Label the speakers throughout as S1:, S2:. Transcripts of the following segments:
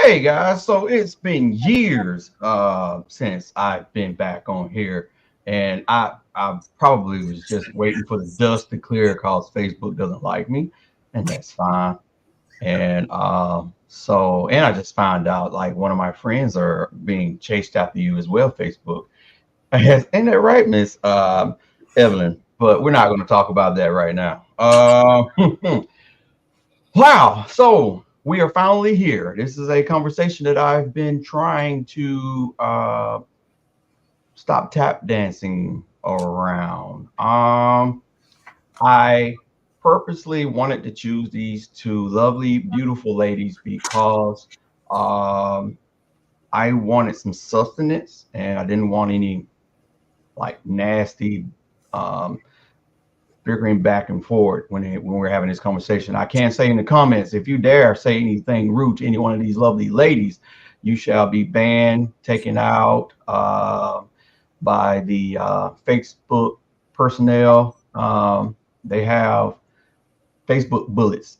S1: Hey guys, so it's been years since I've been back on here, and I probably was just waiting for the dust to clear because Facebook doesn't like me, and that's fine. And I just found out like one of my friends are being chased after you as well, Facebook. Ain't that right, Miss Evelyn? But we're not going to talk about that right now. Wow. So we are finally here. This is a conversation that I've been trying to stop tap dancing around. I purposely wanted to choose these two lovely, beautiful ladies because um, I wanted some sustenance and I didn't want any like nasty um, bickering back and forth when we're having this conversation. I can say in the comments, if you dare say anything rude to any one of these lovely ladies, you shall be banned, taken out by the Facebook personnel. They have Facebook bullets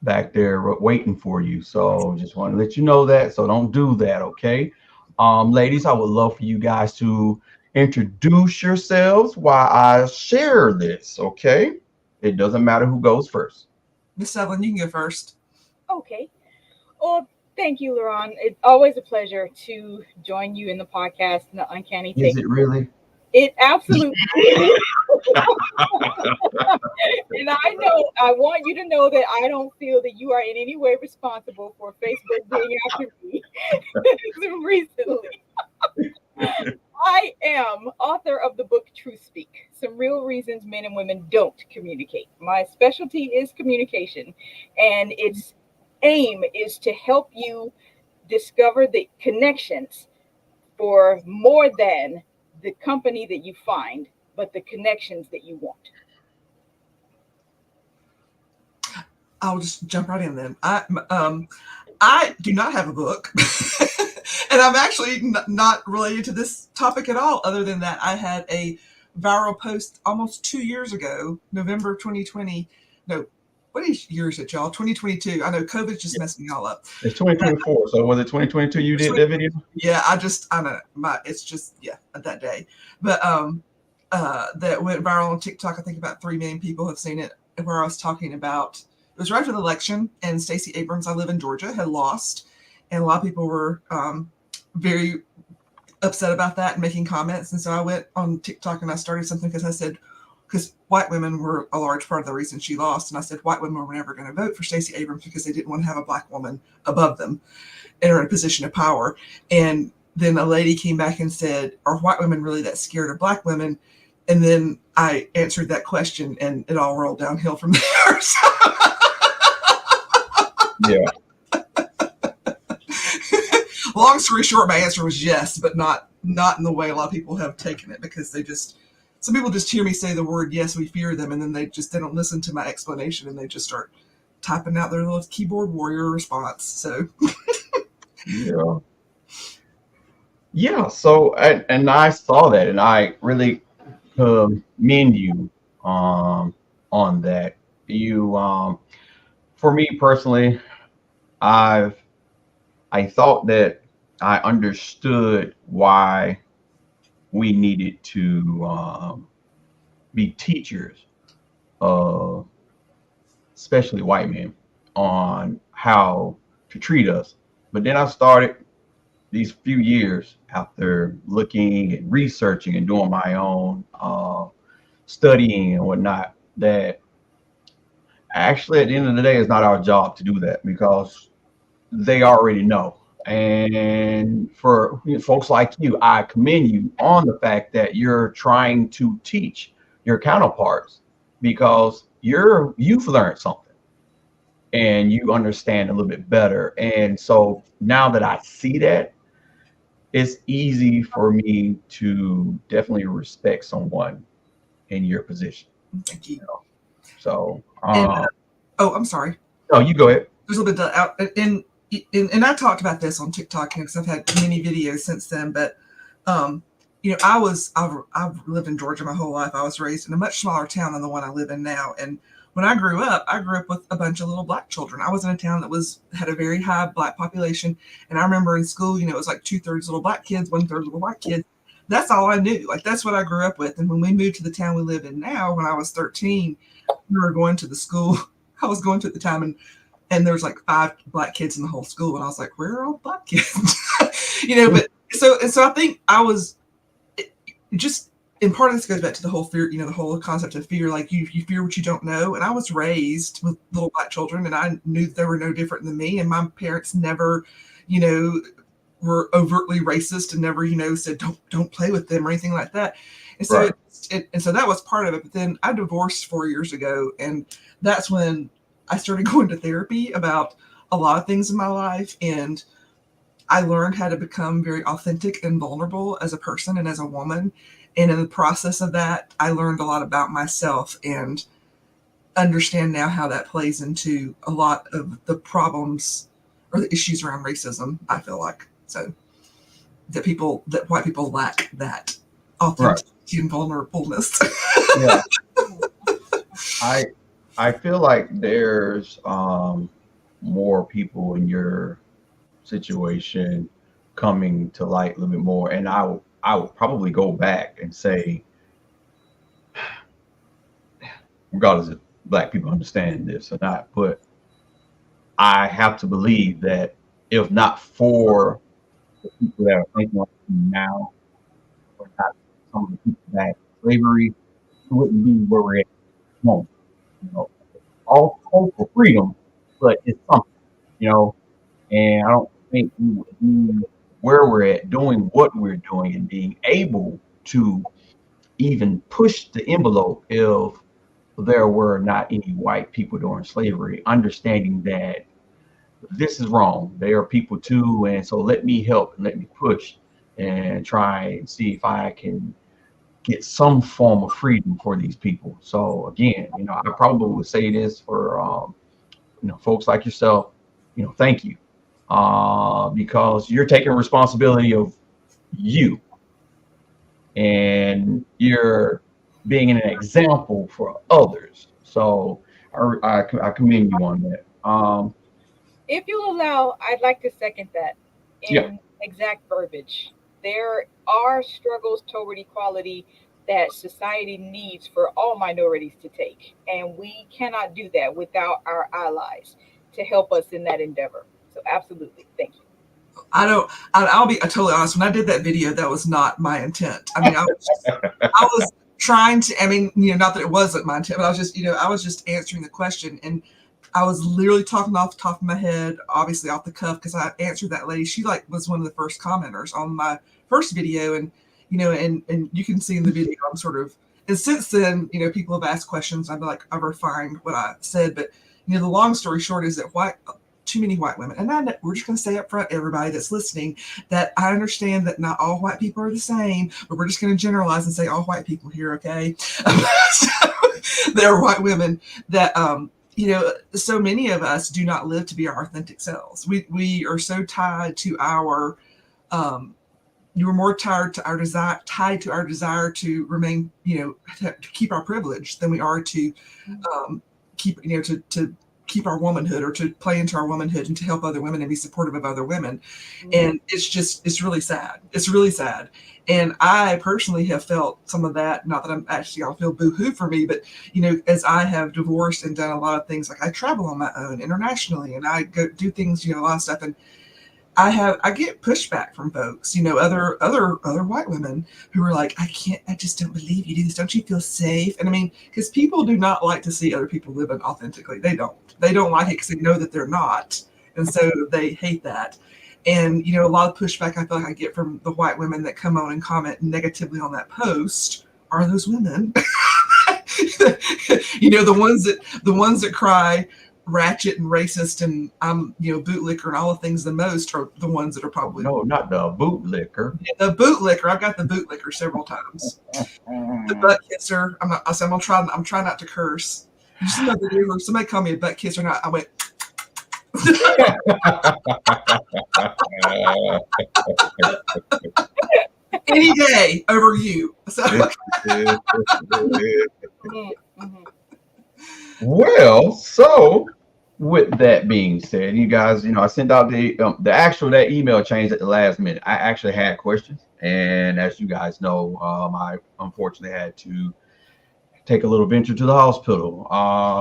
S1: back there waiting for you. So just want to let you know that. So don't do that, okay? Ladies, I would love for you guys to introduce yourselves while I share this, okay? It doesn't matter who goes first.
S2: Miss Evelyn, you can go first.
S3: Okay. Well, thank you, Laron. It's always a pleasure to join you in the podcast, the Uncanny
S1: Is
S3: Take.
S1: it really?
S3: It absolutely is. And I know, I want you to know that I don't feel that you are in any way responsible for Facebook being after me recently. I am author of the book Truth Speak, Some Real Reasons Men and Women Don't Communicate. My specialty is communication, and its aim is to help you discover the connections for more than the company that you find, but the connections that you want.
S2: I'll just jump right in then. I do not have a book, and I'm actually not related to this topic at all. Other than that, I had a viral post almost 2 years ago, November 2020. No, what year is it, y'all? 2022. I know COVID's just messing me all up.
S1: It's 2024. So was it 2022 you did that video?
S2: Yeah, I know it's just that day, but that went viral on TikTok. I think about 3 million people have seen it. Where I was talking about. It was right after the election, and Stacey Abrams, I live in Georgia, had lost, and a lot of people were very upset about that and making comments. And so I went on TikTok and I started something because white women were a large part of the reason she lost, and I said white women were never going to vote for Stacey Abrams because they didn't want to have a black woman above them in a position of power. And then a lady came back and said, "Are white women really that scared of black women?" And then I answered that question, and it all rolled downhill from there.
S1: Yeah.
S2: Long story short, my answer was yes, but not in the way a lot of people have taken it, because some people just hear me say the word yes, we fear them, and then they don't listen to my explanation, and they just start typing out their little keyboard warrior response. So
S1: Yeah. So and I saw that, and I really commend you on that. For me personally, I've I thought that I understood why we needed to be teachers, uh, especially white men, on how to treat us. But then I started these few years after looking and researching and doing my own studying and whatnot that actually at the end of the day it's not our job to do that because they already know. And for folks like you, I commend you on the fact that you're trying to teach your counterparts because you've learned something and you understand a little bit better. And so now that I see that, it's easy for me to definitely respect someone in your position.
S2: Thank you.
S1: So,
S2: I'm sorry.
S1: no, you go ahead.
S2: There's a little bit out, and I talked about this on TikTok because I've had many videos since then. But I've lived in Georgia my whole life. I was raised in a much smaller town than the one I live in now, and when I grew up with a bunch of little black children. I was in a town that had a very high black population, and I remember in school, it was like 2/3 little black kids, 1/3 little white kids. That's all I knew. Like, that's what I grew up with. And when we moved to the town we live in now, when I was 13, we were going to the school I was going to at the time, and there was like 5 black kids in the whole school, and I was like, where are all black kids? But so I think I was just, and part of this goes back to the whole fear, the whole concept of fear. Like, you fear what you don't know. And I was raised with little black children, and I knew they were no different than me. And my parents never, were overtly racist, and never, said don't play with them or anything like that. And so
S1: Right.
S2: and so that was part of it. But then I divorced 4 years ago, and that's when I started going to therapy about a lot of things in my life, and I learned how to become very authentic and vulnerable as a person and as a woman. And in the process of that, I learned a lot about myself, and understand now how that plays into a lot of the problems or the issues around racism, I feel like. So that white people lack that authenticity and vulnerableness.
S1: Yeah. I feel like there's more people in your situation coming to light a little bit more, and I would probably go back and say, regardless if black people understand this or not, but I have to believe that if not for the people that are thinking like me now, or not some of the people that slavery, we wouldn't be where we're at the moment. You know, all hope for freedom, but it's something, you know, and I don't think we would be where we're at doing what we're doing and being able to even push the envelope if there were not any white people during slavery, understanding that this is wrong. They are people too, and so let me help and let me push and try and see if I can get some form of freedom for these people. So again, I probably would say this for folks like yourself. Thank you, because you're taking responsibility of you, and you're being an example for others. So I commend you on that.
S3: If you'll allow, I'd like to second that
S1: Yeah,
S3: in exact verbiage. There are struggles toward equality that society needs for all minorities to take, and we cannot do that without our allies to help us in that endeavor. So, absolutely, thank you.
S2: I don't. I'll be totally honest. When I did that video, that was not my intent. I mean, I was trying to. I mean, not that it wasn't my intent, but I was just, I was just answering the question, and I was literally talking off the top of my head, obviously off the cuff, because I answered that lady. She was one of the first commenters on my first video, and and you can see in the video I'm sort of. And since then, people have asked questions. I've refined what I said, but the long story short is that too many white women, and we're just going to say up front, everybody that's listening, that I understand that not all white people are the same, but we're just going to generalize and say all white people here, okay? So, there are white women that so many of us do not live to be our authentic selves. We are so tied to our you were more tied to our desire to remain, to keep our privilege than we are to keep, to keep our womanhood, or to play into our womanhood and to help other women and be supportive of other women. And it's really sad. It's really sad. And I personally have felt some of that, not that I'll feel boo-hoo for me, but, as I have divorced and done a lot of things, like I travel on my own internationally, and I go do things, a lot of stuff. And I get pushback from folks, other white women who are like, I just don't believe you do this. Don't you feel safe? And I mean, because people do not like to see other people living authentically. They don't like it because they know that they're not. And so they hate that. And, a lot of pushback I feel like I get from the white women that come on and comment negatively on that post are those women. The ones that cry ratchet and racist and I'm bootlicker and all the things the most are the ones that are probably
S1: no, not the bootlicker.
S2: the bootlicker. I've got the bootlicker several times. The butt kisser. I'm trying not to curse. You see my video where somebody called me a butt kisser, and I went any day over you. So
S3: Mhm, mhm.
S1: Well, so with that being said, you guys, I sent out the actual that email changed at the last minute. I actually had questions, and as you guys know, I unfortunately had to take a little venture to the hospital.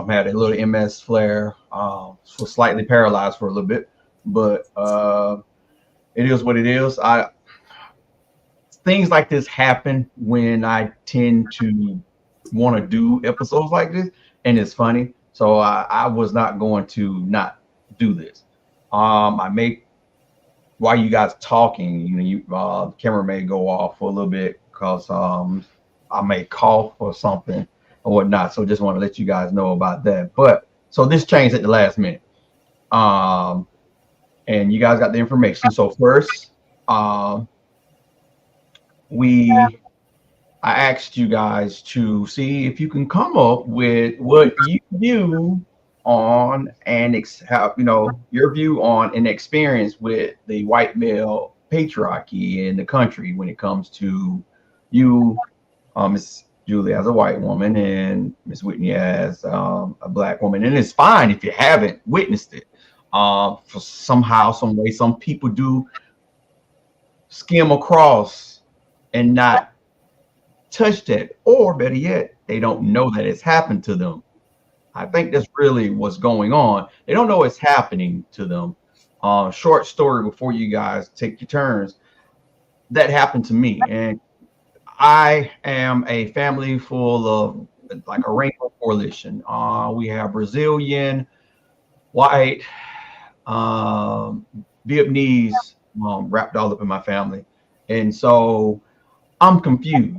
S1: Had a little MS flare, was slightly paralyzed for a little bit, but it is what it is. I Things like this happen when I tend to want to do episodes like this, and it's funny. So I was not going to not do this. I may while you guys talking, the camera may go off for a little bit because I may cough or something or whatnot. So just want to let you guys know about that. But so this changed at the last minute. Um, and you guys got the information. So first, um, we I asked you guys to see if you can come up with what you view on how your view on an experience with the white male patriarchy in the country when it comes to you, Miss Julie as a white woman and Miss Whitney as a black woman. And it's fine if you haven't witnessed it. For somehow, some way, some people do skim across and not touched it, or better yet, they don't know that it's happened to them. I think that's really what's going on. They don't know it's happening to them. Short story before you guys take your turns. That happened to me, and I am a family full of like a rainbow coalition. We have Brazilian, white, um, Vietnamese wrapped all up in my family, and so I'm confused.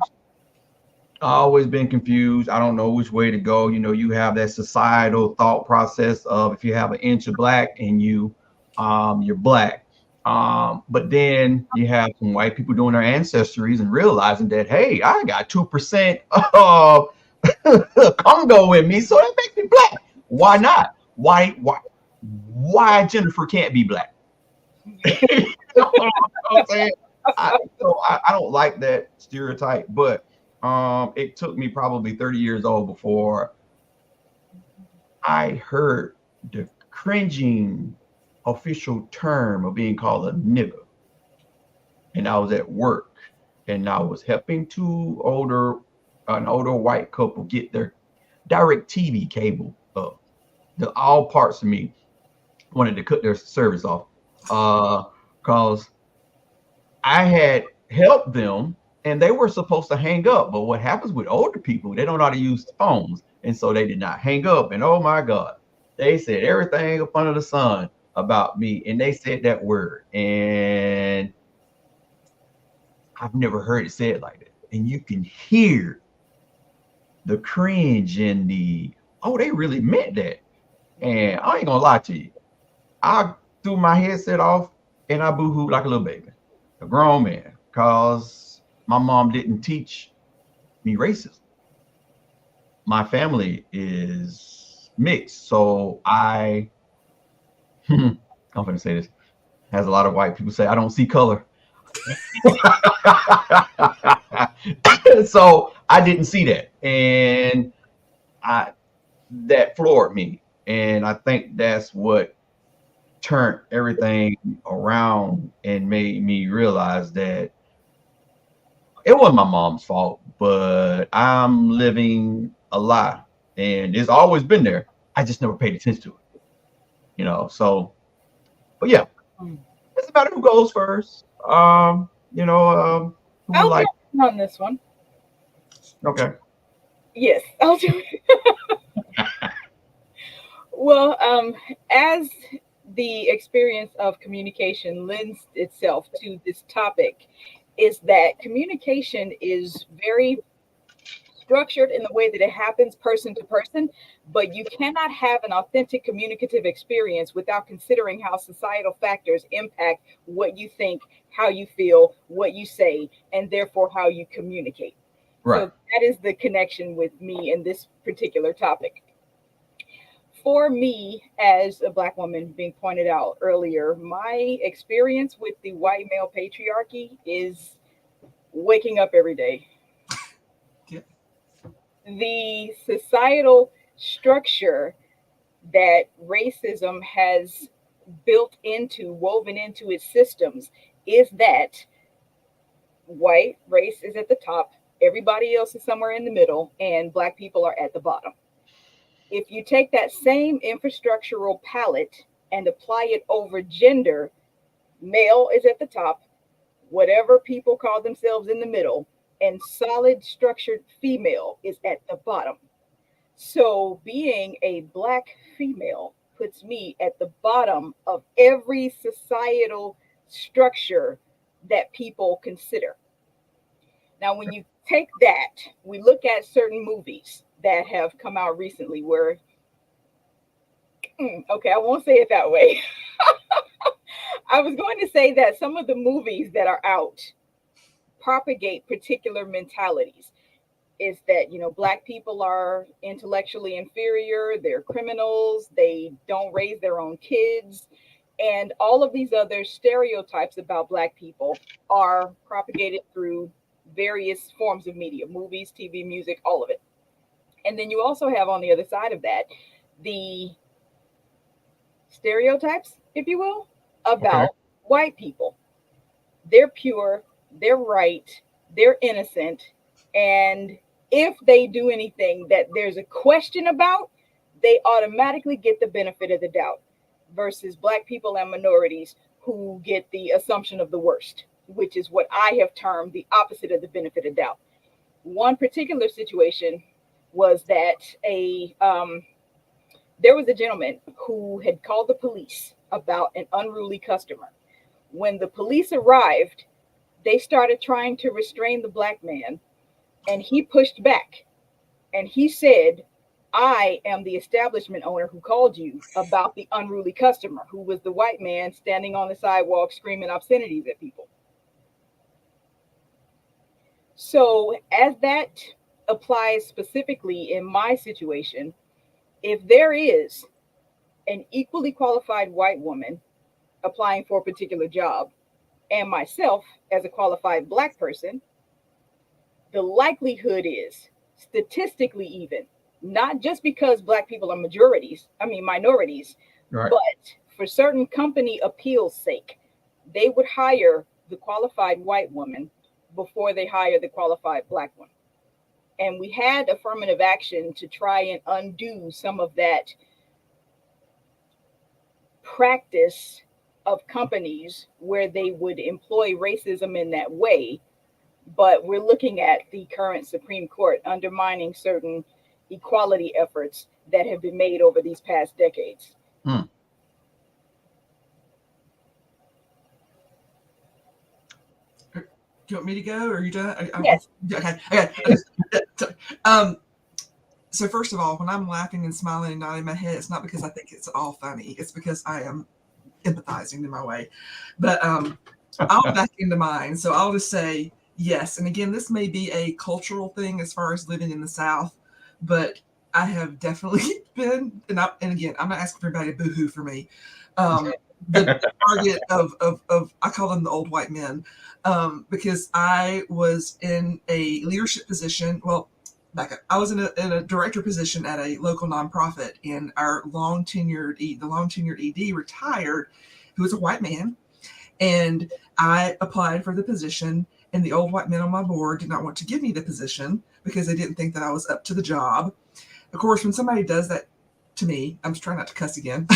S1: I always been confused. I don't know which way to go. You have that societal thought process of if you have an inch of black and you're black. But then you have some white people doing their ancestries and realizing that, hey, I got 2% of Congo in me, so that makes me black. Why not? Why Jennifer can't be black? You know what I'm saying? I don't like that stereotype, but it took me probably 30 years old before I heard the cringing official term of being called a nigger. And I was at work and I was helping an older white couple get their direct TV cable up. All parts of me wanted to cut their service off. Because I had helped them and they were supposed to hang up. But what happens with older people, they don't know how to use phones. And so they did not hang up. And oh my God, they said everything up under the sun about me. And they said that word. And I've never heard it said like that. And you can hear the cringe and oh, they really meant that. And I ain't gonna lie to you. I threw my headset off and I boo-hooed like a little baby, a grown man, because my mom didn't teach me racism. My family is mixed, so I'm going to say this, as a lot of white people say, I don't see color. So I didn't see that, and I that floored me, and I think that's what turned everything around and made me realize that it wasn't my mom's fault, but I'm living a lie. And it's always been there. I just never paid attention to it. So, but yeah, it's about who goes first. Who would
S3: I'll
S1: like,
S3: be on this one.
S1: okay.
S3: Yes, I'll do it. Well, as the experience of communication lends itself to this topic, is that communication is very structured in the way that it happens person to person, but you cannot have an authentic communicative experience without considering how societal factors impact what you think, how you feel, what you say, and therefore how you communicate. So
S1: Right.
S3: that is the connection with me in this particular topic. For me, as a Black woman being pointed out earlier, my experience with the white male patriarchy is waking up every day.
S2: Yeah.
S3: The societal structure that racism has woven into its systems is that white race is at the top, everybody else is somewhere in the middle, and black people are at the bottom. If you take that same infrastructural palette and apply it over gender, male is at the top, whatever people call themselves in the middle, and solid structured female is at the bottom. So being a black female puts me at the bottom of every societal structure that people consider. Now, when you take that, we look at certain movies that have come out recently where, okay, I won't say it that way. I was going to say that some of the movies that are out propagate particular mentalities. Is that, black people are intellectually inferior, they're criminals, they don't raise their own kids, and all of these other stereotypes about black people are propagated through various forms of media, movies, TV, music, all of it. And then you also have on the other side of that the stereotypes, if you will,
S1: Okay.
S3: about white people. They're pure, they're right, they're innocent, and if they do anything that there's a question about, they automatically get the benefit of the doubt versus black people and minorities who get the assumption of the worst, which is what I have termed the opposite of the benefit of doubt. One particular situation was that there was a gentleman who had called the police about an unruly customer. When the police arrived, they started trying to restrain the black man, and he pushed back. And he said, I am the establishment owner who called you about the unruly customer, who was the white man standing on the sidewalk screaming obscenities at people. So, as that applies specifically in my situation, if there is an equally qualified white woman applying for a particular job, and myself as a qualified black person, the likelihood is statistically even, not just because black people are minorities,
S1: Right.
S3: but for certain company appeals sake, they would hire the qualified white woman before they hire the qualified black one. And we had affirmative action to try and undo some of that practice of companies where they would employ racism in that way. But we're looking at the current Supreme Court undermining certain equality efforts that have been made over these past decades.
S1: Hmm.
S2: Do you want me to go, or are you done?
S3: Yes.
S2: Okay. So first of all, when I'm laughing and smiling and nodding my head, it's not because I think it's all funny. It's because I am empathizing in my way. But I'll back into mine. So I'll just say yes. And again, this may be a cultural thing as far as living in the South, but I have definitely been, and again, I'm not asking for everybody to boohoo for me. The target of I call them the old white men, because I was in a leadership position. Well, back up. I was in a director position at a local nonprofit, and our the long tenured ED retired, who was a white man, and I applied for the position, and the old white men on my board did not want to give me the position because they didn't think that I was up to the job. Of course, when somebody does that to me, I'm just trying not to cuss again.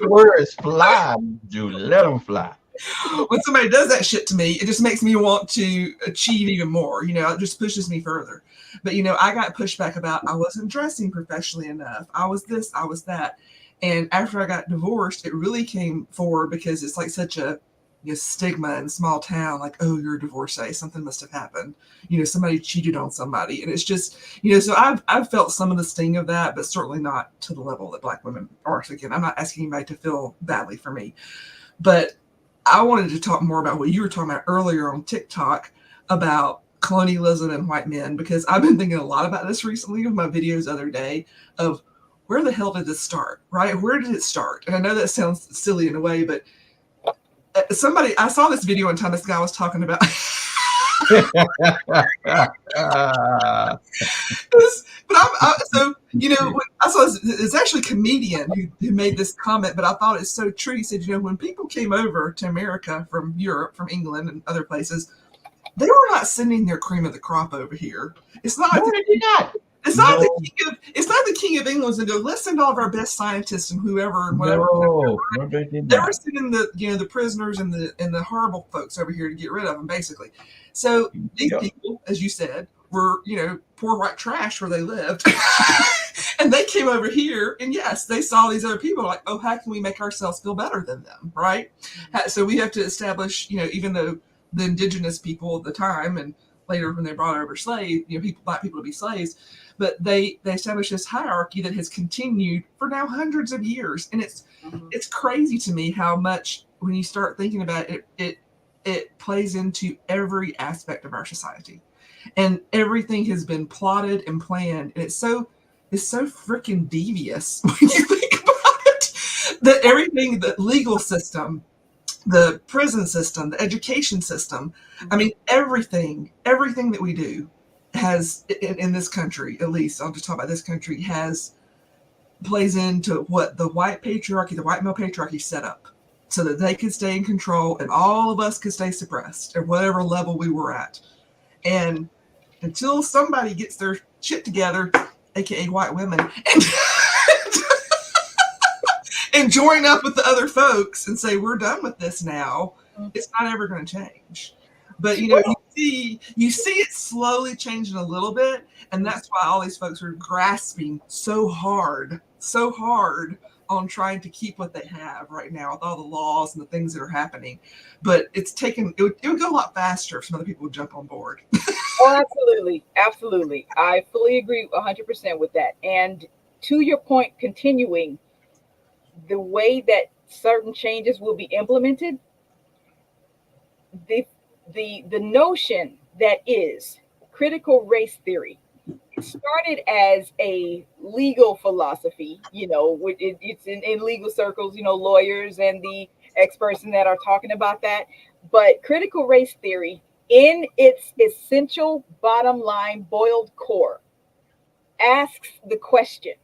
S1: Words fly, Julie. Let them fly.
S2: When somebody does that shit to me, it just makes me want to achieve even more. It just pushes me further. But, I got pushback about I wasn't dressing professionally enough. I was this, I was that. And after I got divorced, it really came forward because it's like such a stigma in small town, like, oh, you're a divorcee, something must have happened. Somebody cheated on somebody. And it's just, so I've felt some of the sting of that, but certainly not to the level that black women are. So again, I'm not asking anybody to feel badly for me. But I wanted to talk more about what you were talking about earlier on TikTok about colonialism and white men, because I've been thinking a lot about this recently with my videos the other day of where the hell did this start, right? Where did it start? And I know that sounds silly in a way, but I saw this video one time, this guy was talking about But so when I saw it's actually a comedian who made this comment, but I thought it's so true. He said, when people came over to America from Europe, from England and other places, they were not sending their cream of the crop over here. It's not
S1: No,
S2: like
S1: they did not.
S2: it's not the king of England and go, let's send all of our best scientists and whoever and whatever.
S1: No, they did
S2: They were
S1: not.
S2: sending the prisoners and the horrible folks over here to get rid of them, basically. So these people, as you said, were poor white trash where they lived, and they came over here, and yes, they saw these other people like, oh, how can we make ourselves feel better than them, right? So we have to establish, even though the indigenous people at the time and later when they brought over slaves, black people to be slaves, but they established this hierarchy that has continued for now hundreds of years, and it's crazy to me how much when you start thinking about it, it plays into every aspect of our society, and everything has been plotted and planned, and it's so freaking devious when you think about it. That everything, the legal system, the prison system, the education system, I mean, everything that we do has in this country, at least I'll just talk about this country, plays into what the white patriarchy, the white male patriarchy set up so that they could stay in control and all of us could stay suppressed at whatever level we were at. And until somebody gets their shit together, aka white women, and join up with the other folks and say, we're done with this now, it's not ever going to change. But you see it slowly changing a little bit, and that's why all these folks are grasping so hard on trying to keep what they have right now with all the laws and the things that are happening. But it would go a lot faster if some other people would jump on board.
S3: Oh, absolutely. I fully agree 100% with that. And to your point, continuing the way that certain changes will be implemented, the notion that is critical race theory started as a legal philosophy, it's in legal circles, lawyers and the experts in that are talking about that. But critical race theory, in its essential bottom line boiled core, asks the question,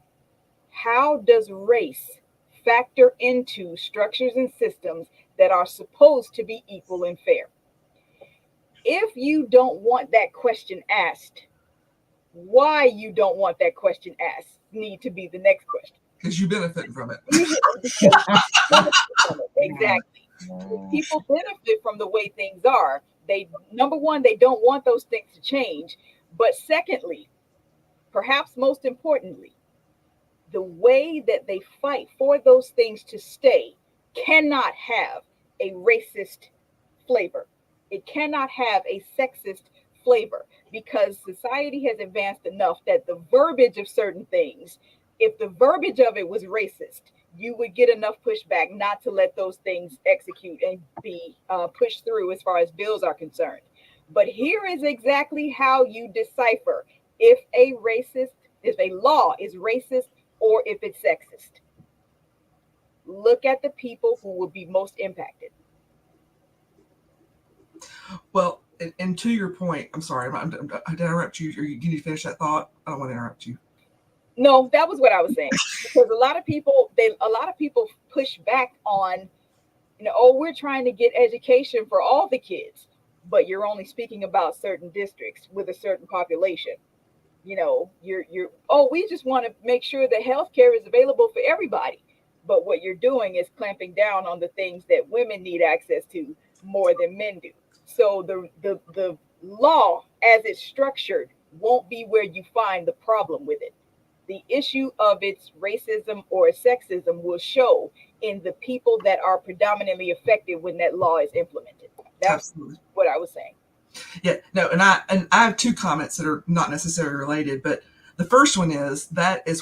S3: how does race factor into structures and systems that are supposed to be equal and fair? If you don't want that question asked, why you don't want that question asked need to be the next question.
S2: Because you benefit from it.
S3: Exactly. People benefit from the way things are. Number one, they don't want those things to change. But secondly, perhaps most importantly, the way that they fight for those things to stay cannot have a racist flavor. It cannot have a sexist flavor, because society has advanced enough that the verbiage of certain things, if the verbiage of it was racist, you would get enough pushback not to let those things execute and be pushed through as far as bills are concerned. But here is exactly how you decipher if a law is racist or if it's sexist. Look at the people who will be most impacted.
S2: Well, and to your point, I'm sorry, I interrupt you. You need to finish that thought. I don't want to interrupt you.
S3: No, that was what I was saying. Because a lot of people push back on, we're trying to get education for all the kids, but you're only speaking about certain districts with a certain population. We just want to make sure that healthcare is available for everybody. But what you're doing is clamping down on the things that women need access to more than men do. So the law as it's structured won't be where you find the problem with it. The issue of its racism or sexism will show in the people that are predominantly affected when that law is implemented. That's Absolutely what I was saying.
S2: Yeah, no, and I have two comments that are not necessarily related, but the first one is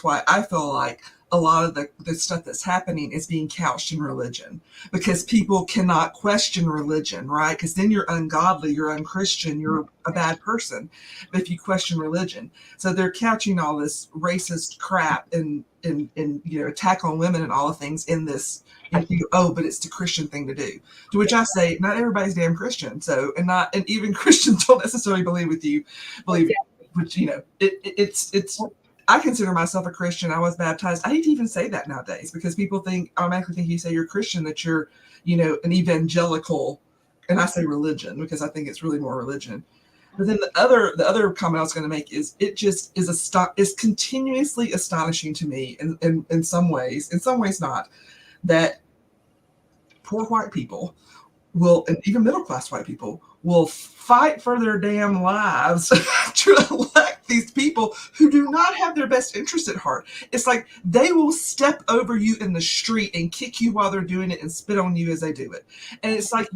S2: why I feel like a lot of the stuff that's happening is being couched in religion, because people cannot question religion, right? Because then you're ungodly, you're unchristian, you're a bad person. But if you question religion, so they're couching all this racist crap and attack on women and all the things in this. And you go, but it's the Christian thing to do. To which I say, not everybody's damn Christian. So, and even Christians don't necessarily believe with you, which it's I consider myself a Christian. I was baptized. I hate to even say that nowadays because people automatically think you say you're Christian that you're, an evangelical, and I say religion because I think it's really more religion. But then the other comment I was going to make is it just is continuously astonishing to me in some ways not, that poor white people will, and even middle class white people will fight for their damn lives to elect these people who do not have their best interest at heart. It's like they will step over you in the street and kick you while they're doing it and spit on you as they do it. And it's like,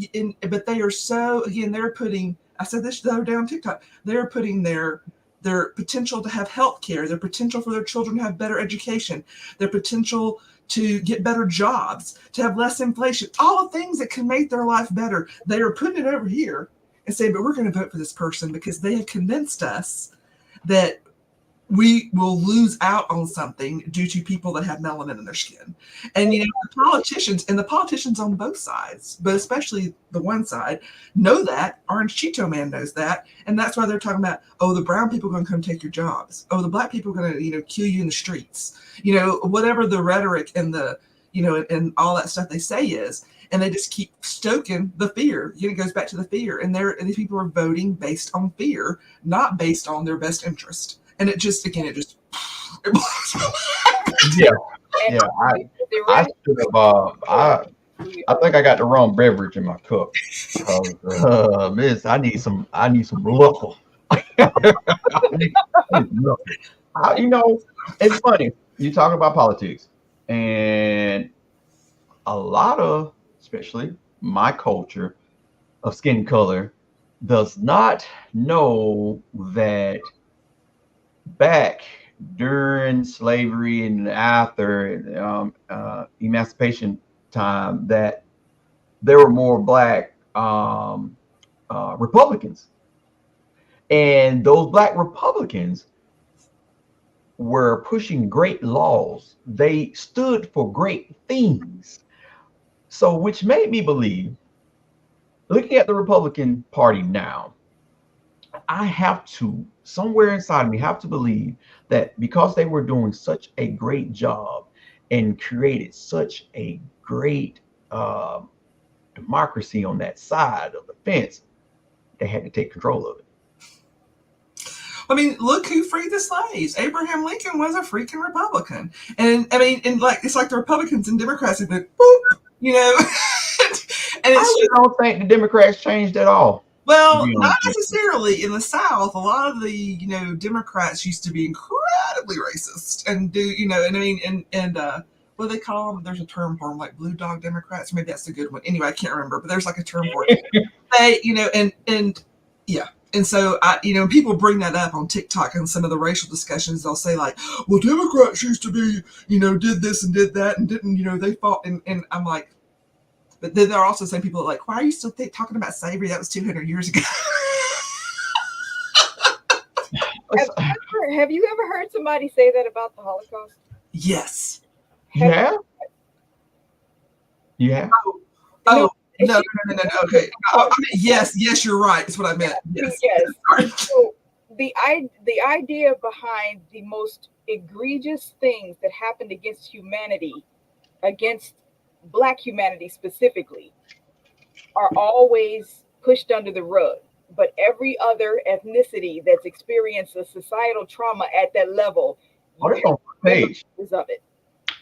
S2: but they are so, again, they're putting, I said this the other day on TikTok, they're putting their potential to have health care, their potential for their children to have better education, their potential to get better jobs, to have less inflation, all the things that can make their life better. They are putting it over here and saying, but we're going to vote for this person because they have convinced us that we will lose out on something due to people that have melanin in their skin. And, the politicians on both sides, but especially the one side, know that. Orange Cheeto Man knows that. And that's why they're talking about, oh, the brown people are going to come take your jobs. Oh, the black people are going to, kill you in the streets. Whatever the rhetoric and the, and all that stuff they say is. And they just keep stoking the fear. It goes back to the fear. And these people are voting based on fear, not based on their best interest. And it just it blows my mind.
S1: Yeah. I should have. I think I got the wrong beverage in my cup. Miss, I need some local. It's funny. You talk about politics, and a lot of, especially my culture of skin color, does not know that back during slavery and after emancipation time, that there were more black Republicans, and those black Republicans were pushing great laws. They stood for great things. So, which made me believe, looking at the Republican Party now, I have to, somewhere inside of me, have to believe that because they were doing such a great job and created such a great democracy on that side of the fence, they had to take control of it.
S2: I mean, look who freed the slaves. Abraham Lincoln was a freaking Republican. And I mean, it's like the Republicans and Democrats have been, boop, and
S1: I don't think the Democrats changed at all.
S2: Well, not necessarily. In the South, a lot of the, Democrats used to be incredibly racist and do, and I mean, and what do they call them? There's a term for them, like blue dog Democrats. Maybe that's a good one. Anyway, I can't remember, but there's like a term for it. They, and yeah. And so, people bring that up on TikTok and some of the racial discussions. They'll say like, well, Democrats used to be, did this and did that and didn't, they fought. And I'm like, but then there are also some people that are like, why are you still talking about slavery? That was 200 years ago.
S3: Have you ever heard somebody say that about the Holocaust?
S2: Yes.
S1: Yeah. Yeah.
S2: Oh, no. Okay. Yes, you're right. That's what I meant. Yes.
S3: So the idea behind the most egregious things that happened against humanity, against Black humanity specifically, are always pushed under the rug. But every other ethnicity that's experienced a societal trauma at that level,
S1: that's on front page.
S3: Of it.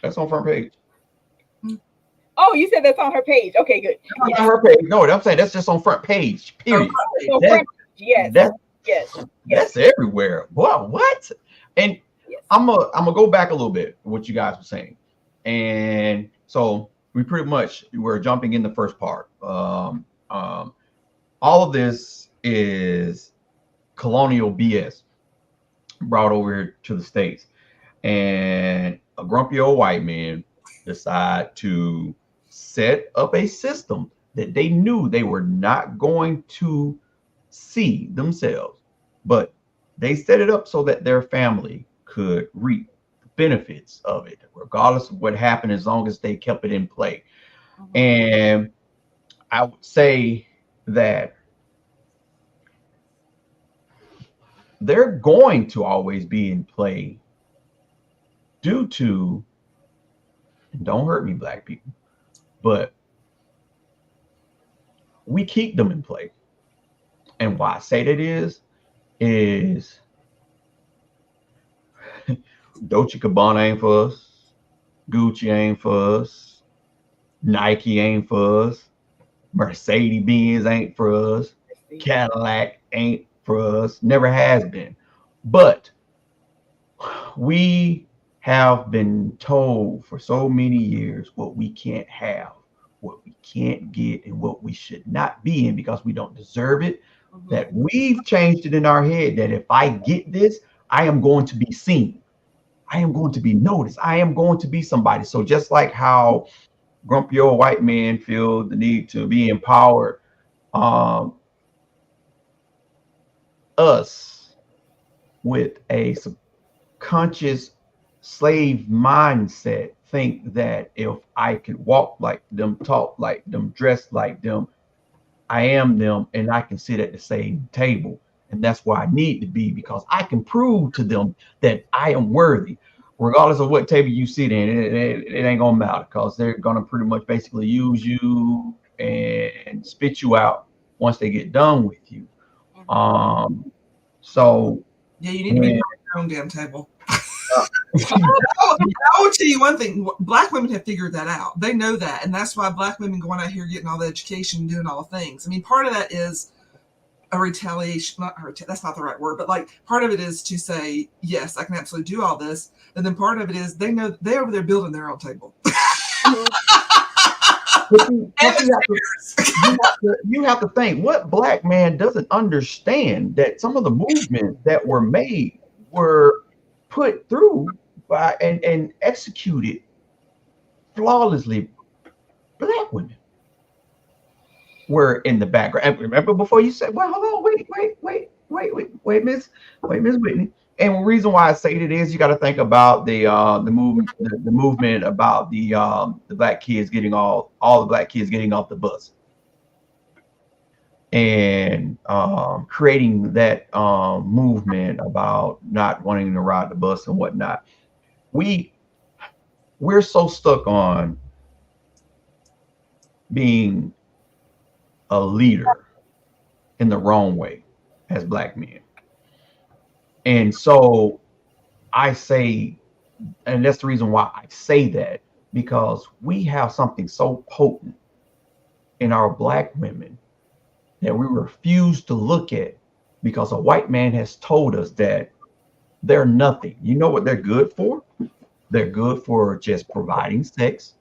S1: That's on front page.
S3: Oh, you said that's on her page. Okay, good.
S1: That's on her page. No, I'm saying that's just on front page. Period.
S3: Yes.
S1: That's everywhere. Wow, what? And yes. I'm gonna go back a little bit what you guys were saying. And so we're jumping in the first part. All of this is colonial BS brought over here to the States, and a grumpy old white man decide to set up a system that they knew they were not going to see themselves, but they set it up so that their family could reap the benefits of it, regardless of what happened, as long as they kept it in play. Mm-hmm. And I would say that they're going to always be in play due to, and don't hurt me, black people, but we keep them in play. And why I say that is Dolce Gabbana ain't for us, Gucci ain't for us, Nike ain't for us, Mercedes Benz ain't for us, Cadillac ain't for us, never has been. But we have been told for so many years what we can't have, what we can't get, and what we should not be in because we don't deserve it. That we've changed it in our head that if I get this, I am going to be seen. I am going to be noticed. I am going to be somebody. So just like how grumpy old white men feel the need to be empowered, um, us with a subconscious slave mindset think that if I could walk like them, talk like them, dress like them, I am them, and I can sit at the same table. And that's where I need to be because I can prove to them that I am worthy. Regardless of what table you sit in, it ain't gonna matter because they're gonna pretty much basically use you and spit you out once they get done with you. Um, so
S2: Yeah, you need to be
S1: when
S2: at your own damn table. I will tell you one thing. Black women have figured that out. They know that. And that's why black women going out here getting all the education, doing all the things. I mean, part of that is a retaliation. That's not the right word, but like part of it is to say, yes, I can absolutely do all this. And then part of it is they know they're over there building their own table.
S1: You have to think what black man doesn't understand that some of the movements that were made were put through by and executed flawlessly. Black women were in the background. And remember before you said, well, hold on, Miss Whitney. And the reason why I say it is you got to think about the movement the movement about the black kids getting all the black kids getting off the bus and creating that movement about not wanting to ride the bus and whatnot. We're so stuck on being a leader in the wrong way as black men. And so I say, and that's the reason why I say that, because we have something so potent in our black women that we refuse to look at because a white man has told us that they're nothing. You know what they're good for? They're good for just providing sex,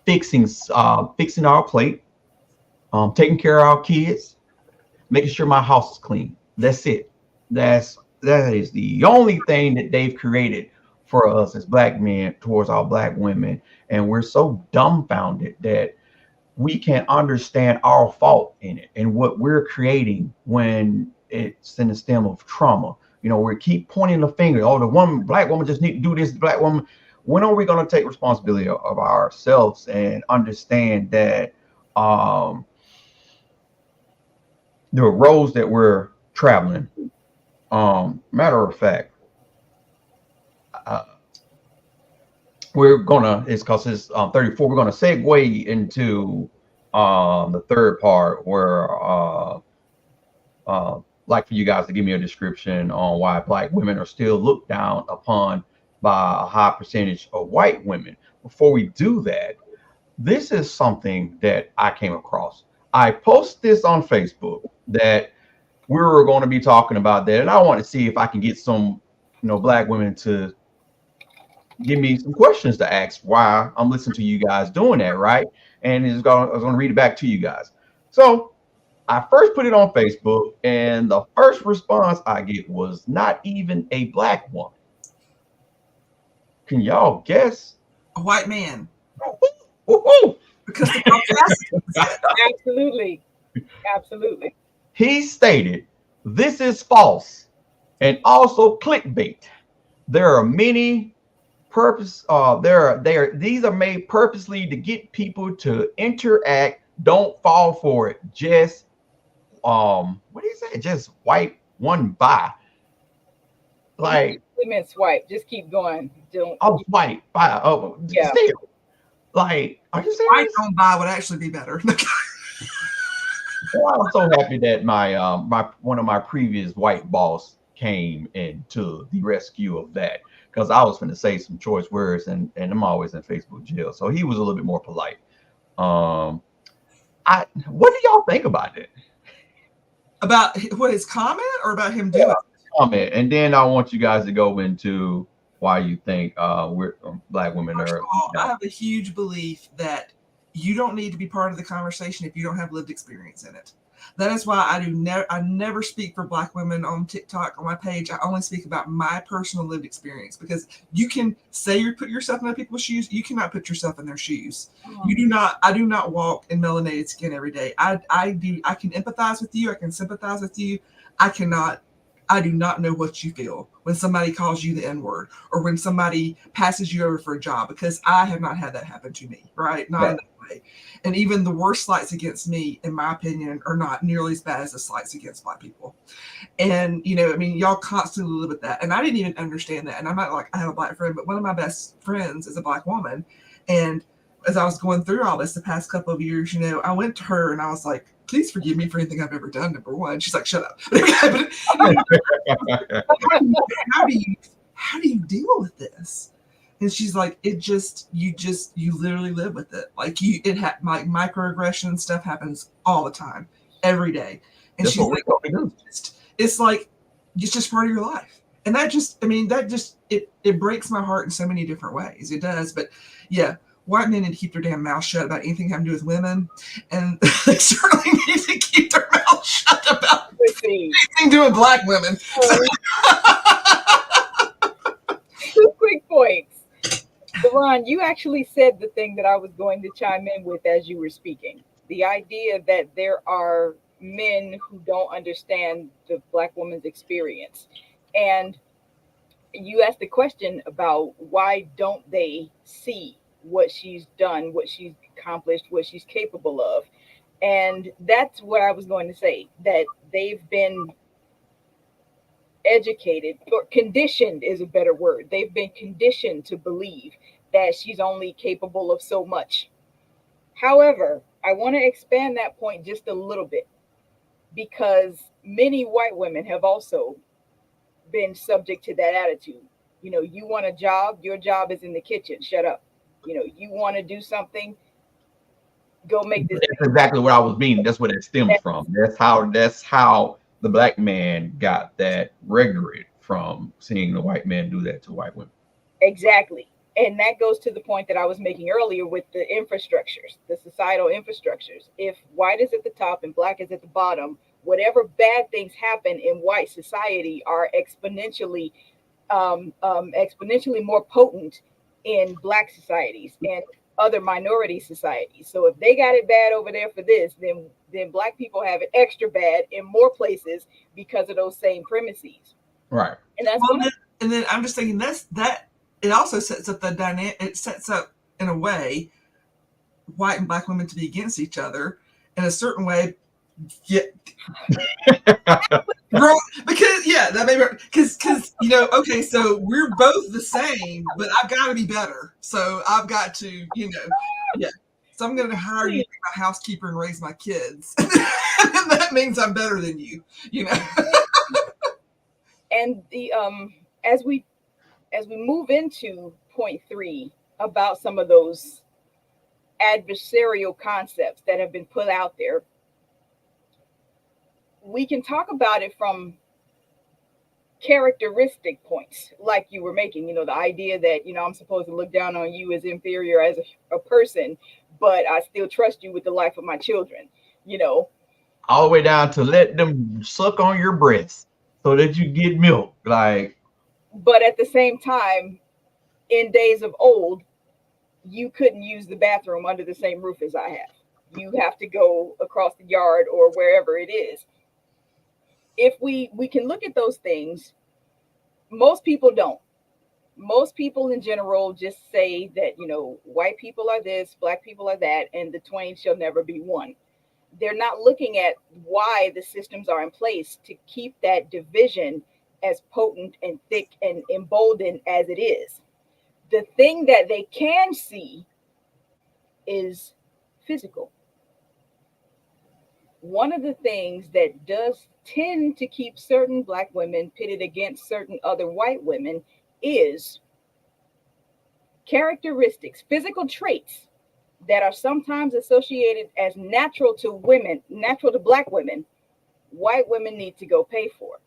S1: fixing our plate, taking care of our kids, making sure my house is clean. That's it. That is the only thing that they've created for us as black men towards our black women. And we're so dumbfounded that we can't understand our fault in it and what we're creating when it's in the stem of trauma. You know, we keep pointing the finger. Oh, the black woman just need to do this. The black woman. When are we going to take responsibility of ourselves and understand that the roads that we're traveling? Matter of fact, uh, it's because it's 34. We're gonna segue into the third part where like for you guys to give me a description on why black women are still looked down upon by a high percentage of white women. Before we do that, this is something that I came across. I posted this on Facebook that we were going to be talking about that, and I want to see if I can get some, black women to give me some questions to ask why I'm listening to you guys doing that, right? And I was going to read it back to you guys. So I first put it on Facebook, and the first response I get was not even a black woman. Can y'all guess?
S2: A white man.
S1: Woo-hoo!
S2: Because the
S3: Absolutely.
S1: He stated, "This is false and also clickbait. There are many these are made purposely to get people to interact. Don't fall for it. Just what do you say? Just white one by." Like,
S3: Women swipe. Just keep going. Don't.
S1: Oh, white. Oh,
S3: Yeah.
S1: still. Like, are you
S2: I
S1: serious?
S2: don't buy would actually be better.
S1: Well, I was so happy that my one of my previous white boss came into the rescue of that because I was going to say some choice words and I'm always in Facebook jail, so he was a little bit more polite. Um, I what do y'all think about it?
S2: About what his comment or about him
S1: Yeah,
S2: doing?
S1: comment, and then I want you guys to go into why you think we're black women
S2: First
S1: are.
S2: of all, I have a huge belief that you don't need to be part of the conversation if you don't have lived experience in it. That is why I never speak for black women on TikTok on my page. I only speak about my personal lived experience because you can say you put yourself in other people's shoes. You cannot put yourself in their shoes. You do not. I do not walk in melanated skin every day. I do. I can empathize with you. I can sympathize with you. I cannot. I do not know what you feel when somebody calls you the N word or when somebody passes you over for a job because I have not had that happen to me, right? Not in that way. And even the worst slights against me, in my opinion, are not nearly as bad as the slights against black people. And, you know, I mean, y'all constantly live with that. And I didn't even understand that. And I'm not like, I have a black friend, but one of my best friends is a black woman. And as I was going through all this the past couple of years, you know, I went to her and I was like, please forgive me for anything I've ever done, number one. She's like, shut up. But, how do you deal with this? And she's like, you literally live with it. Like like microaggression stuff happens all the time, every day. And
S1: That's
S2: she's
S1: what
S2: like,
S1: we're going to do.
S2: it's like, it's just part of your life. And it breaks my heart in so many different ways. It does. But yeah, white men need to keep their damn mouth shut about anything having to do with women. And they certainly need to keep their mouth shut about anything doing with black women.
S3: Two quick points. Ron, you actually said the thing that I was going to chime in with as you were speaking. The idea that there are men who don't understand the black woman's experience. And you asked the question about why don't they see what she's done, what she's accomplished, what she's capable of. And that's what I was going to say, that they've been educated or conditioned is a better word. They've been conditioned to believe that she's only capable of so much. However, I want to expand that point just a little bit because many white women have also been subject to that attitude. You know, you want a job, your job is in the kitchen, shut up. You know, you want to do something, go make this.
S1: That's exactly what I was meaning. That's where that stems from. That's how the black man got that rhetoric from seeing the white man do that to white women.
S3: Exactly. And that goes to the point that I was making earlier with the infrastructures, the societal infrastructures. If white is at the top and black is at the bottom, whatever bad things happen in white society are exponentially more potent in black societies and other minority societies. So if they got it bad over there for this, then black people have it extra bad in more places because of those same premises.
S1: Right.
S3: And that's
S2: and then I'm just thinking that it also sets up the dynamic. It sets up in a way white and black women to be against each other in a certain way. Yeah, because that may be because you know. Okay, so we're both the same, but I've got to be better. So I've got to, yeah. So I'm going to hire you to be my housekeeper and raise my kids, and that means I'm better than you.
S3: And the as we move into point 3 about some of those adversarial concepts that have been put out there, we can talk about it from characteristic points like you were making, the idea that, I'm supposed to look down on you as inferior as a person, but I still trust you with the life of my children,
S1: all the way down to let them suck on your breast so that you get milk. Like,
S3: but at the same time, in days of old, you couldn't use the bathroom under the same roof as I have. You have to go across the yard or wherever it is. If we can look at those things, most people don't. Most people in general just say that, white people are this, black people are that, and the twain shall never be one. They're not looking at why the systems are in place to keep that division as potent and thick and emboldened as it is. The thing that they can see is physical. One of the things that does tend to keep certain black women pitted against certain other white women is characteristics, physical traits that are sometimes associated as natural to women, natural to black women, white women need to go pay for.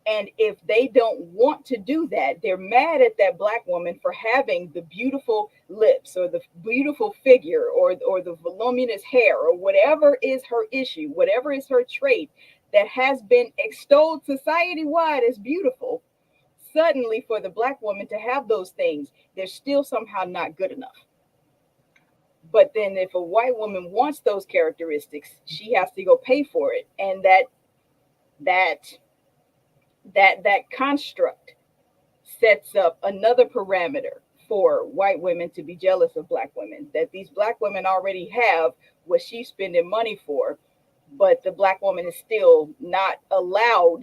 S3: And if they don't want to do that, they're mad at that black woman for having the beautiful lips or the beautiful figure or the voluminous hair or whatever is her issue, whatever is her trait that has been extolled society wide as beautiful. Suddenly, for the black woman to have those things, they're still somehow not good enough. But then, if a white woman wants those characteristics, she has to go pay for it, and that that construct sets up another parameter for white women to be jealous of black women, that these black women already have what she's spending money for, but the black woman is still not allowed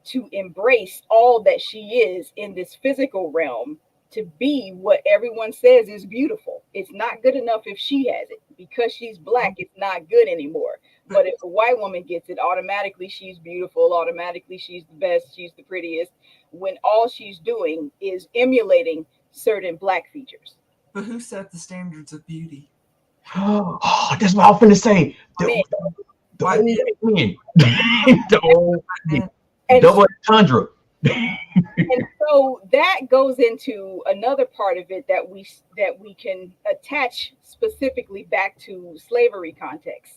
S3: to embrace all that she is in this physical realm to be what everyone says is beautiful. It's not good enough if she has it. Because she's black, it's not good anymore. But if a white woman gets it, automatically she's beautiful, automatically she's the best, she's the prettiest, when all she's doing is emulating certain black features.
S2: But who set the standards of beauty?
S1: Oh, that's what I was finna say.
S3: Men.
S1: The
S2: White
S1: old
S2: men.
S1: men. The old
S2: men.
S3: And
S1: double entendre.
S3: and so that goes into another part of it that we can attach specifically back to slavery context.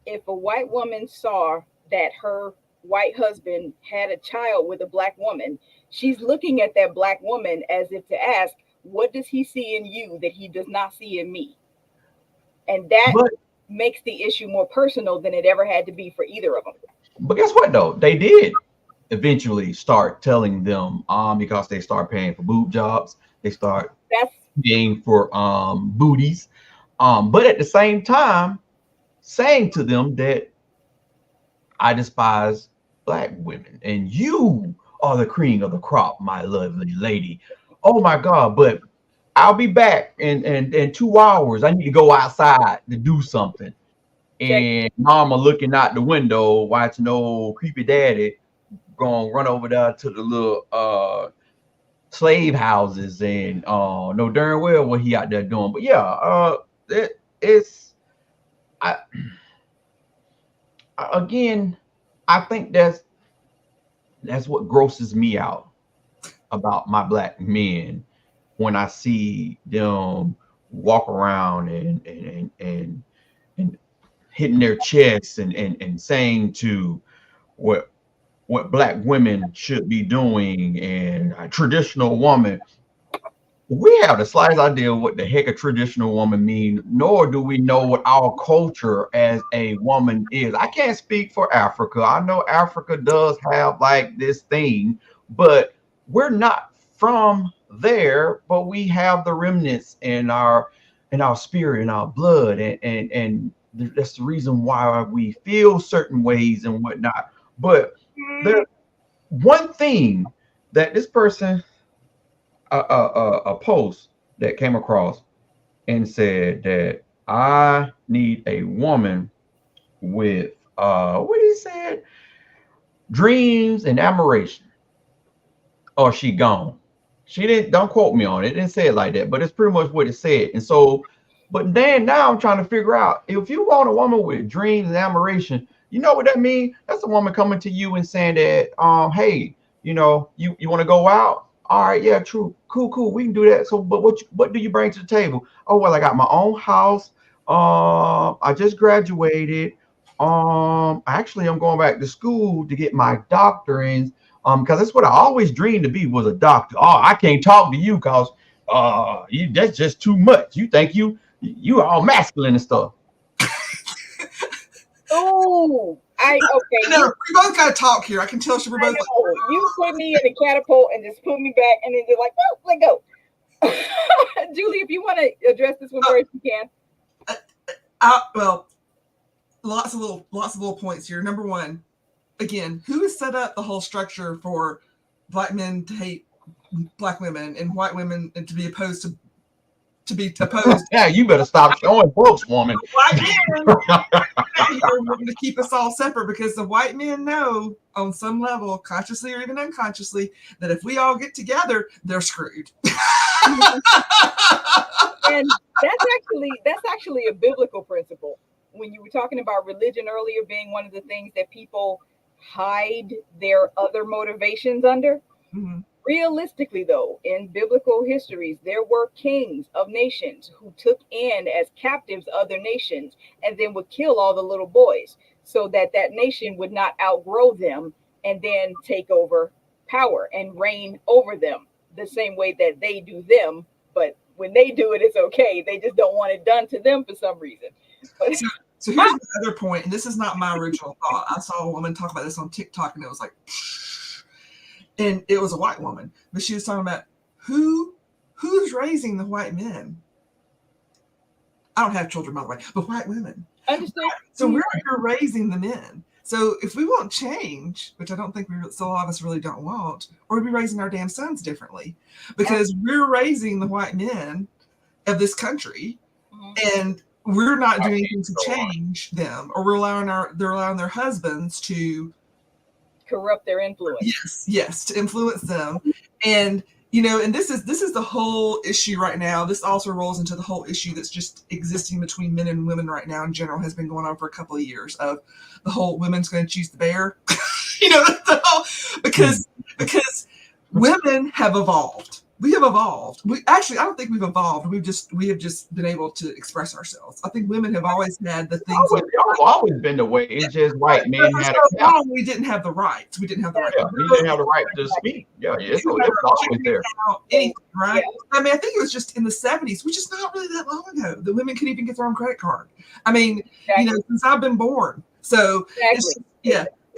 S3: If a white woman saw that her white husband had a child with a black woman, she's looking at that black woman as if to ask, what does he see in you that he does not see in me? And that
S1: But
S3: makes the issue more personal than it ever had to be for either of them.
S1: but guess what though? They did eventually start telling them because they start paying for boob jobs, they start
S3: That's
S1: paying for booties. But at the same time saying to them that I despise black women and you are the cream of the crop, my lovely lady. Oh my God, but I'll be back in 2 hours. I need to go outside to do something.
S3: check.
S1: And mama looking out the window, watching old creepy daddy going run over there to the little slave houses and know darn well what he out there doing. But yeah, it's I again, I think that's what grosses me out about my black men when I see them walk around and hitting their chests and saying to what black women should be doing and a traditional woman. We have the slightest idea what the heck a traditional woman mean, nor do we know what our culture as a woman is. I can't speak for Africa. I know Africa does have like this thing, but we're not from there, but we have the remnants in our spirit, in our blood, and that's the reason why we feel certain ways and whatnot. But there one thing that this person a post that came across and said that I need a woman with what he said, dreams and admiration, or she gone. She didn't, don't quote me on it. It didn't say it like that, but it's pretty much what it said. And so, but then now I'm trying to figure out if you want a woman with dreams and admiration, you know what that means? That's a woman coming to you and saying that, hey, you want to go out? All right, yeah, true, cool, we can do that. So, but what do you bring to the table? Oh well, I got my own house. I just graduated. Actually, I'm going back to school to get my doctorate because that's what I always dreamed to be was a doctor. Oh, I can't talk to you because that's just too much. You think you all masculine and stuff.
S3: Oh, okay.
S2: No, we both got to talk here. I can tell we're
S3: I
S2: both.
S3: know. You put me in a catapult and just put me back, and then they're like, "No, let go." Julie, if you want to address this one first, you can.
S2: Well, lots of little points here. Number one, again, who has set up the whole structure for black men to hate black women and white women to be opposed
S1: Yeah, you better stop showing books, woman.
S2: white men to keep us all separate, because the white men know on some level, consciously or even unconsciously, that if we all get together, they're screwed.
S3: And that's actually a biblical principle. When you were talking about religion earlier being one of the things that people hide their other motivations under.
S2: Mhm.
S3: Realistically, though, in biblical histories, there were kings of nations who took in as captives other nations and then would kill all the little boys so that that nation would not outgrow them and then take over power and reign over them the same way that they do them. But when they do it, it's okay. They just don't want it done to them for some reason. But
S2: So here's the other point, and this is not my original thought. I saw a woman talk about this on TikTok, and it was like, and it was a white woman, but she was talking about who's raising the white men. I don't have children, by the way, but white women.
S3: understand.
S2: So we're here raising the men. So if we want change, which I don't think so a lot of us really don't want, or we'd be raising our damn sons differently, because we're raising the white men of this country, and we're not doing anything to change them, or they're allowing their husbands to
S3: Corrupt their influence.
S2: yes, to influence them. And and this is the whole issue right now. This also rolls into the whole issue that's just existing between men and women right now in general, has been going on for a couple of years, of the whole women's going to choose the bear. The whole, because women have evolved. We have evolved. I don't think we've evolved. We have just been able to express ourselves. I think women have always had the things.
S1: It's always been the way. It's just white men had a cap.
S2: We didn't have the rights. We didn't have the right.
S1: Yeah, we didn't have the right to speak. Yeah, it's always there.
S2: Anything, right? I mean, I think it was just in the 70s, which is not really that long ago, that women could even get their own credit card. I mean, since I've been born. So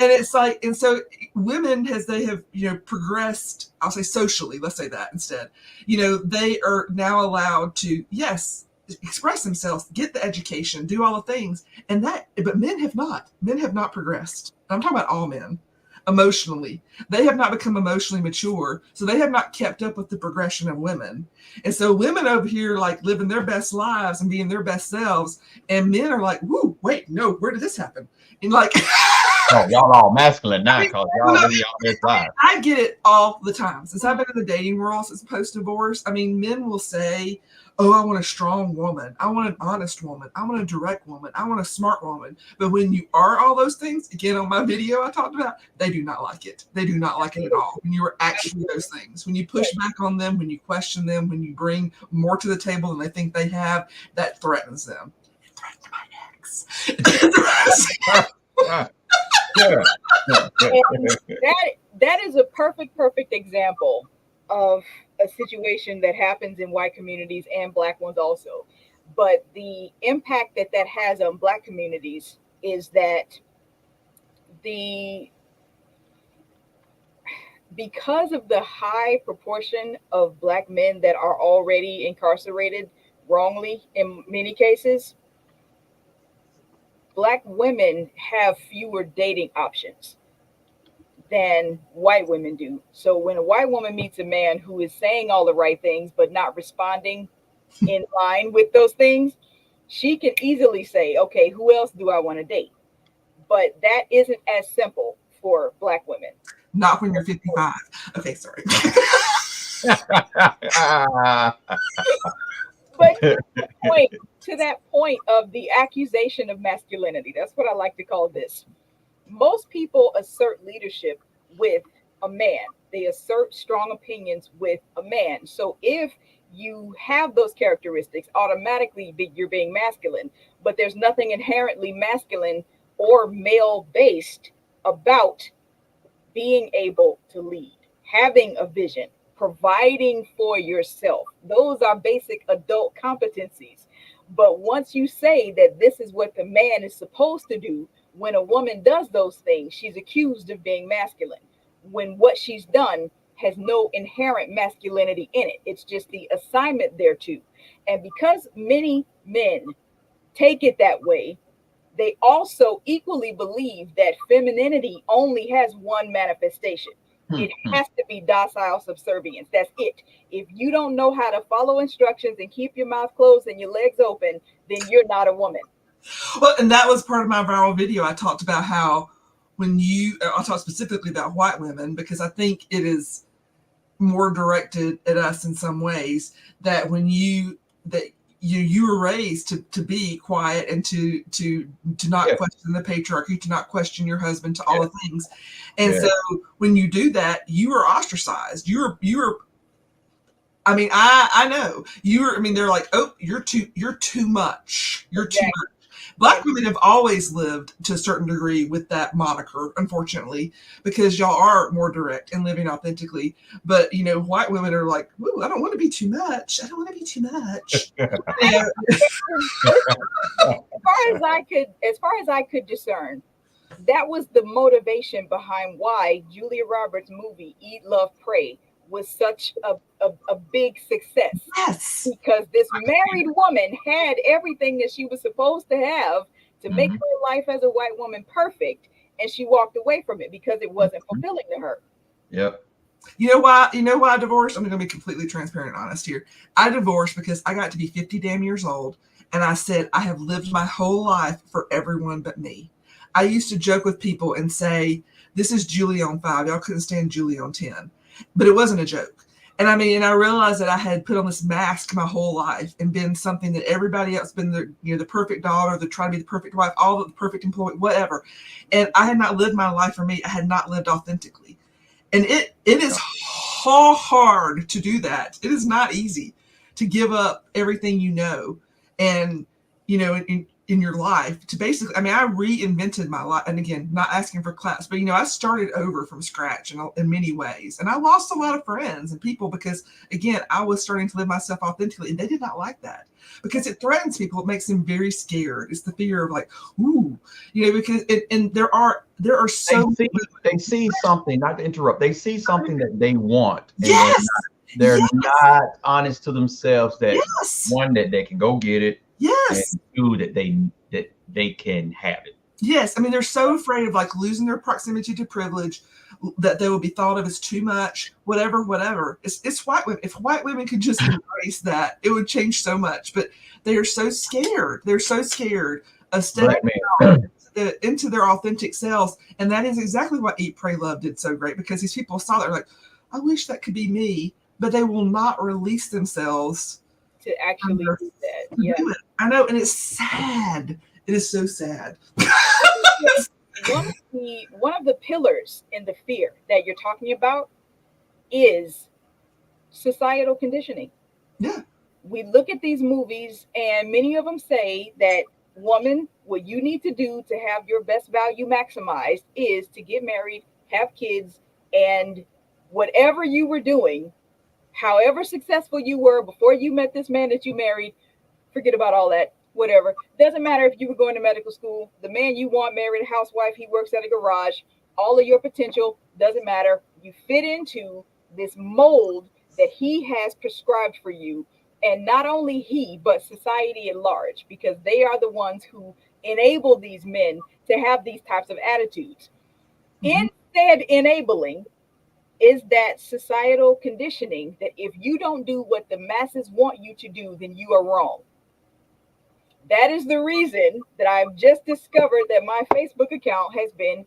S2: and it's like, and so women, as they have, progressed, I'll say socially, let's say that instead, they are now allowed to, yes, express themselves, get the education, do all the things. But men have not progressed. I'm talking about all men emotionally. They have not become emotionally mature. So they have not kept up with the progression of women. And so women over here, like, living their best lives and being their best selves. And men are like, whoo, wait, no, where did this happen? And like,
S1: oh, y'all all masculine now because y'all living y'all best life.
S2: I get it all the time. Since I've been in the dating world since post-divorce, I mean, men will say, oh, I want a strong woman. I want an honest woman. I want a direct woman. I want a smart woman. But when you are all those things, again, on my video I talked about, they do not like it. They do not like it at all. When you are actually those things, when you push back on them, when you question them, when you bring more to the table than they think they have, that threatens them. It threatened my ex.
S3: That is a perfect example of a situation that happens in white communities and black ones also. But the impact that has on black communities is that because of the high proportion of black men that are already incarcerated wrongly in many cases, black women have fewer dating options than white women do. So when a white woman meets a man who is saying all the right things but not responding in line with those things, she can easily say, okay, who else do I want to date? But that isn't as simple for black women.
S2: Not when you're 55. Okay, sorry.
S3: But to that point of the accusation of masculinity, that's what I like to call this. Most people assert leadership with a man. They assert strong opinions with a man. So if you have those characteristics, automatically you're being masculine. But there's nothing inherently masculine or male-based about being able to lead, having a vision, providing for yourself. Those are basic adult competencies. But once you say that this is what the man is supposed to do, when a woman does those things, she's accused of being masculine, when what she's done has no inherent masculinity in it. It's just the assignment thereto. And because many men take it that way, they also equally believe that femininity only has one manifestation. It has to be docile subservience. That's it. If you don't know how to follow instructions and keep your mouth closed and your legs open, then you're not a woman.
S2: Well, and that was part of my viral video. I talked about how I talked specifically about white women because I think it is more directed at us in some ways, that you were raised to be quiet and to not question the patriarchy, to not question your husband, to all the things. And so when you do that, you are ostracized. You're I mean, I know they're like, oh, you're too much. You're too much. Black women have always lived to a certain degree with that moniker, unfortunately, because y'all are more direct and living authentically. But white women are like, "Ooh, I don't want to be too much. I don't want to be too much."
S3: As far as I could discern, that was the motivation behind why Julia Roberts' movie Eat, Love, Pray was such a big success.
S2: Yes.
S3: Because this married woman had everything that she was supposed to have to make her life as a white woman perfect, and she walked away from it because it wasn't fulfilling to her.
S1: Yep.
S2: You know why I divorced? I'm going to be completely transparent and honest here. I divorced because I got to be 50 damn years old, and I said, I have lived my whole life for everyone but me. I used to joke with people and say, this is Julie on 5. Y'all couldn't stand Julie on 10. But it wasn't a joke. And I realized that I had put on this mask my whole life and been something that everybody else been the perfect daughter, the try to be the perfect wife, all the perfect employee, whatever. And I had not lived my life for me. I had not lived authentically. And it is hard to do that. It is not easy to give up everything and in your life to basically, I reinvented my life. And again, not asking for claps, but I started over from scratch in many ways. And I lost a lot of friends and people because, again, I was starting to live myself authentically, and they did not like that because it threatens people. It makes them very scared. It's the fear of like, ooh, because there are so
S1: they see something, not to interrupt, they see something that they want. And
S2: yes.
S1: They're not honest to themselves that one, that they can go get it.
S2: Yes.
S1: And two, that they can have it.
S2: Yes. They're so afraid of like losing their proximity to privilege, that they will be thought of as too much, whatever. It's white women. If white women could just embrace that, it would change so much. But they are so scared. They're so scared of stepping into their authentic selves. And that is exactly what Eat, Pray, Love did so great, because these people saw that, they're like, I wish that could be me, but they will not release themselves
S3: to actually do that. Yeah,
S2: I know, and it's sad. It is so sad.
S3: One of the pillars in the fear that you're talking about is societal conditioning.
S2: Yeah.
S3: We look at these movies, and many of them say that, woman, what you need to do to have your best value maximized is to get married, have kids, and whatever you were doing, however successful you were before you met this man that you married, forget about all that. Whatever. Doesn't matter if you were going to medical school, the man you want married a housewife, he works at a garage, all of your potential doesn't matter. You fit into this mold that he has prescribed for you. And not only he, but society at large, because they are the ones who enable these men to have these types of attitudes. Instead, enabling is that societal conditioning that if you don't do what the masses want you to do, then you are wrong. That is the reason that I've just discovered that my Facebook account has been.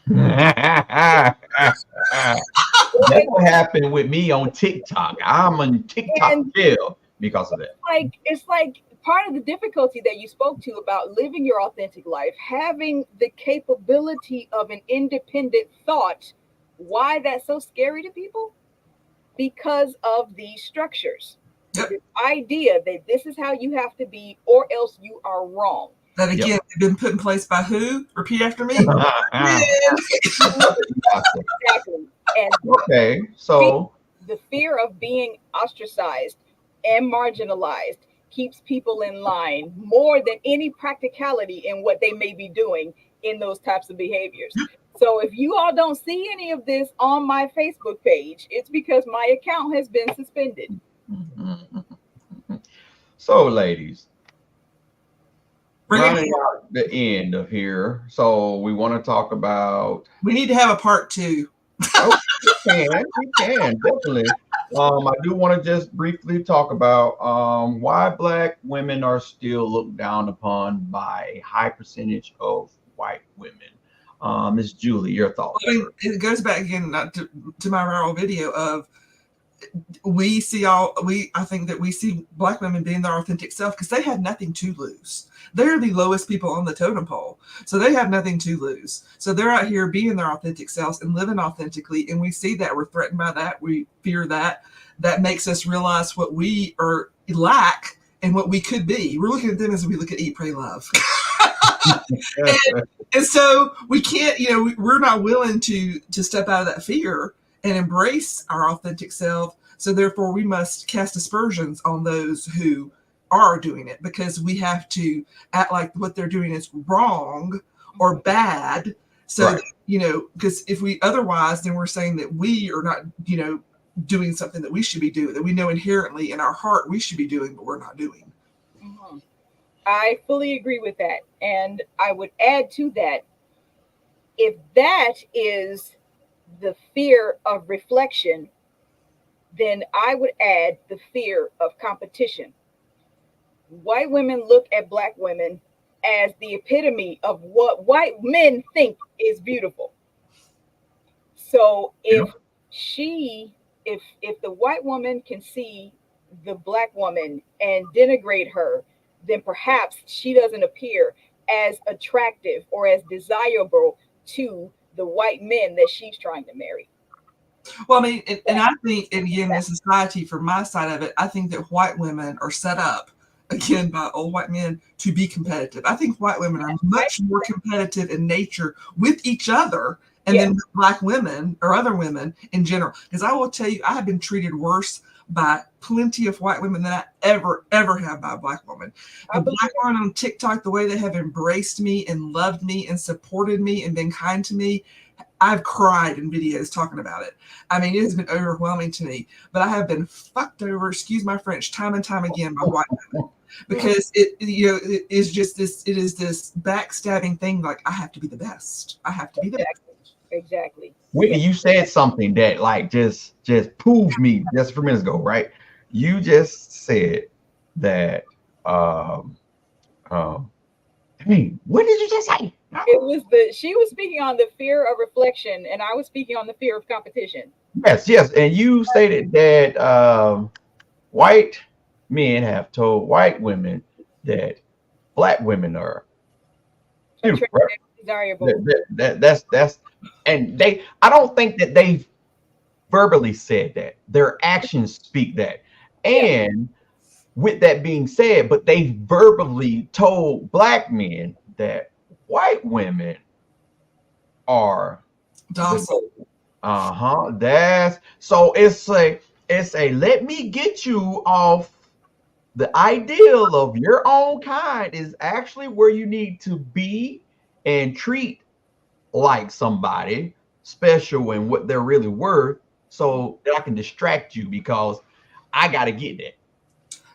S1: That's what happened with me on TikTok. I'm on TikTok jail because of that.
S3: It's like part of the difficulty that you spoke to about living your authentic life, having the capability of an independent thought. Why that's so scary to people? Because of these structures. The idea that this is how you have to be, or else you are wrong.
S2: That again, have been put in place by who? Repeat after me.
S3: Exactly. And
S1: okay, so
S3: the fear of being ostracized and marginalized keeps people in line more than any practicality in what they may be doing in those types of behaviors. So if you all don't see any of this on my Facebook page, it's because my account has been suspended.
S1: So, ladies,
S2: Bring it.
S1: rounding out the end of here. So we want to talk about.
S2: We need to have a part 2.
S1: Oh, we can definitely. I do want to just briefly talk about why Black women are still looked down upon by a high percentage of white women. Miss Julie, your thoughts
S2: I mean,
S1: first.
S2: it goes back again to my viral video of I think that we see Black women being their authentic self because they have nothing to lose. They're the lowest people on the totem pole, so they have nothing to lose. So they're out here being their authentic selves and living authentically, and we see that. We're threatened by that. We fear that. That makes us realize what we are lack and what we could be. We're looking at them as we look at Eat, Pray, Love. And so we can't, we're not willing to step out of that fear and embrace our authentic self. So therefore, we must cast aspersions on those who are doing it because we have to act like what they're doing is wrong or bad. So,
S1: Right.
S2: because if we otherwise, then we're saying that we are not, doing something that we should be doing, that we know inherently in our heart we should be doing, but we're not doing.
S3: Mhm. I fully agree with that. And I would add to that, if that is the fear of reflection, then I would add the fear of competition. White women look at black women as the epitome of what white men think is beautiful. So
S1: Yeah.
S3: if the white woman can see the black woman and denigrate her, then perhaps she doesn't appear as attractive or as desirable to the white men that she's trying to marry.
S2: Well, I mean, and I think, and again, the society, from my side of it, I think that white women are set up, again, by old white men to be competitive. I think white women are much more competitive in nature with each other and then
S3: Yes,
S2: with black women or other women in general. Because I will tell you, I have been treated worse by plenty of white women than I ever have by a black woman.
S3: I
S2: The
S3: believe
S2: black women on TikTok, the way they have embraced me and loved me and supported me and been kind to me, I've cried in videos talking about it. I mean, it has been overwhelming to me, but I have been fucked over, excuse my French, time and time again by white women because it is just this, it is this backstabbing thing. Like, I have to be the best. I have to be the best.
S3: exactly, exactly. Yeah,
S1: Whitney, you said something that like just proved me just a few minutes ago, right? You just said that um hey, what did you just say?
S3: it was the she was speaking on the fear of reflection, and I was speaking on the fear of competition.
S1: Yes, and you stated that white men have told white women that black women are beautiful, right?
S3: Attractive, desirable.
S1: That's and they. I don't think that they verbally said that. Their actions speak that.
S3: Yeah,
S1: And with that being said, but they verbally told black men that white women are the
S2: Dawson.
S1: goal. Uh-huh. That's so it's a let me get you off the ideal of your own kind is actually where you need to be and treat like somebody special and what they're really worth so that I can distract you because I gotta get that.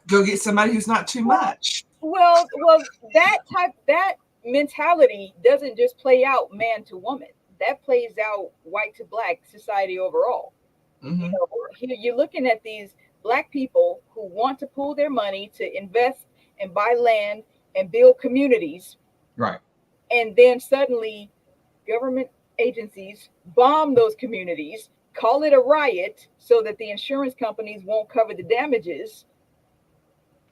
S2: Go get somebody who's not too much.
S3: well, that mentality doesn't just play out man to woman. That plays out white to black society overall. You
S2: Hmm.
S3: know, here you're looking at these black people who want to pool their money to invest and buy land and build communities,
S1: Right.
S3: and then suddenly government agencies bomb those communities, call it a riot so that the insurance companies won't cover the damages.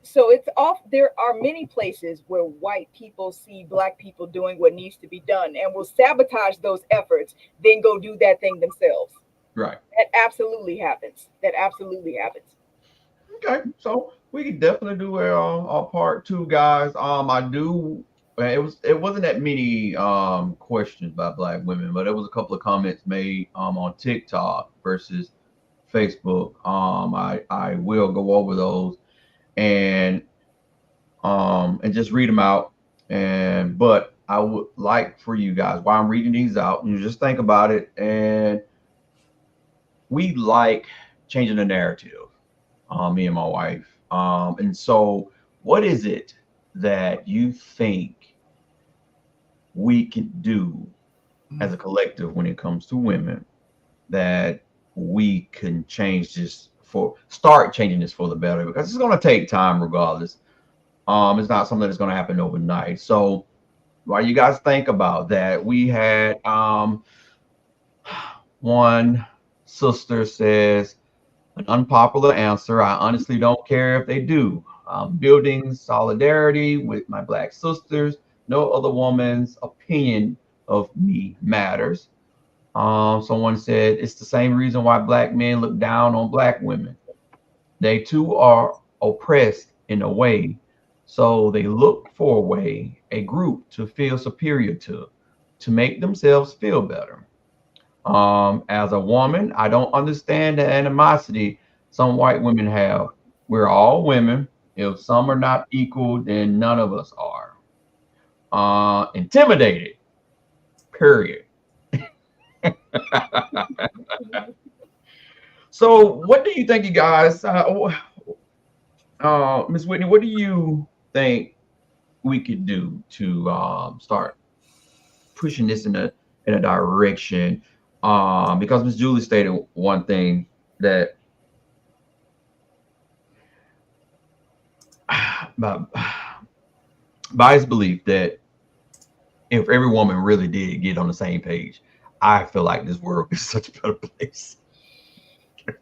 S3: So it's off. There are many places where white people see black people doing what needs to be done and will sabotage those efforts, then go do that thing themselves.
S1: Right.
S3: That absolutely happens. That absolutely happens.
S1: Okay. So we can definitely do a part two, guys. I do it wasn't that many questions by black women, but it was a couple of comments made on TikTok versus Facebook. I will go over those and and just read them out. And but I would like for you guys while I'm reading these out, you just think about it. And we like changing the narrative, me and my wife. And so, what is it? that you think we can do as
S2: Mhm.
S1: a collective when it comes to women that we can change this for start changing this for the better because it's going to take time regardless. It's not something that's going to happen overnight. So while you guys think about that, we had one sister says an unpopular answer. I honestly don't care if they do. Building solidarity with my black sisters. No other woman's opinion of me matters. Someone said it's the same reason why black men look down on black women. They too are oppressed in a way, so they look for a way, a group to feel superior to make themselves feel better. As a woman, I don't understand the animosity some white women have. We're all women. If some are not equal, then none of us are. Intimidated, period. So, what do you think, you guys? Ms. Whitney, what do you think we could do to start pushing this in a direction? Because Ms. Julie stated one thing that my biased belief that if every woman really did get on the same page, I feel like this world is such a better place.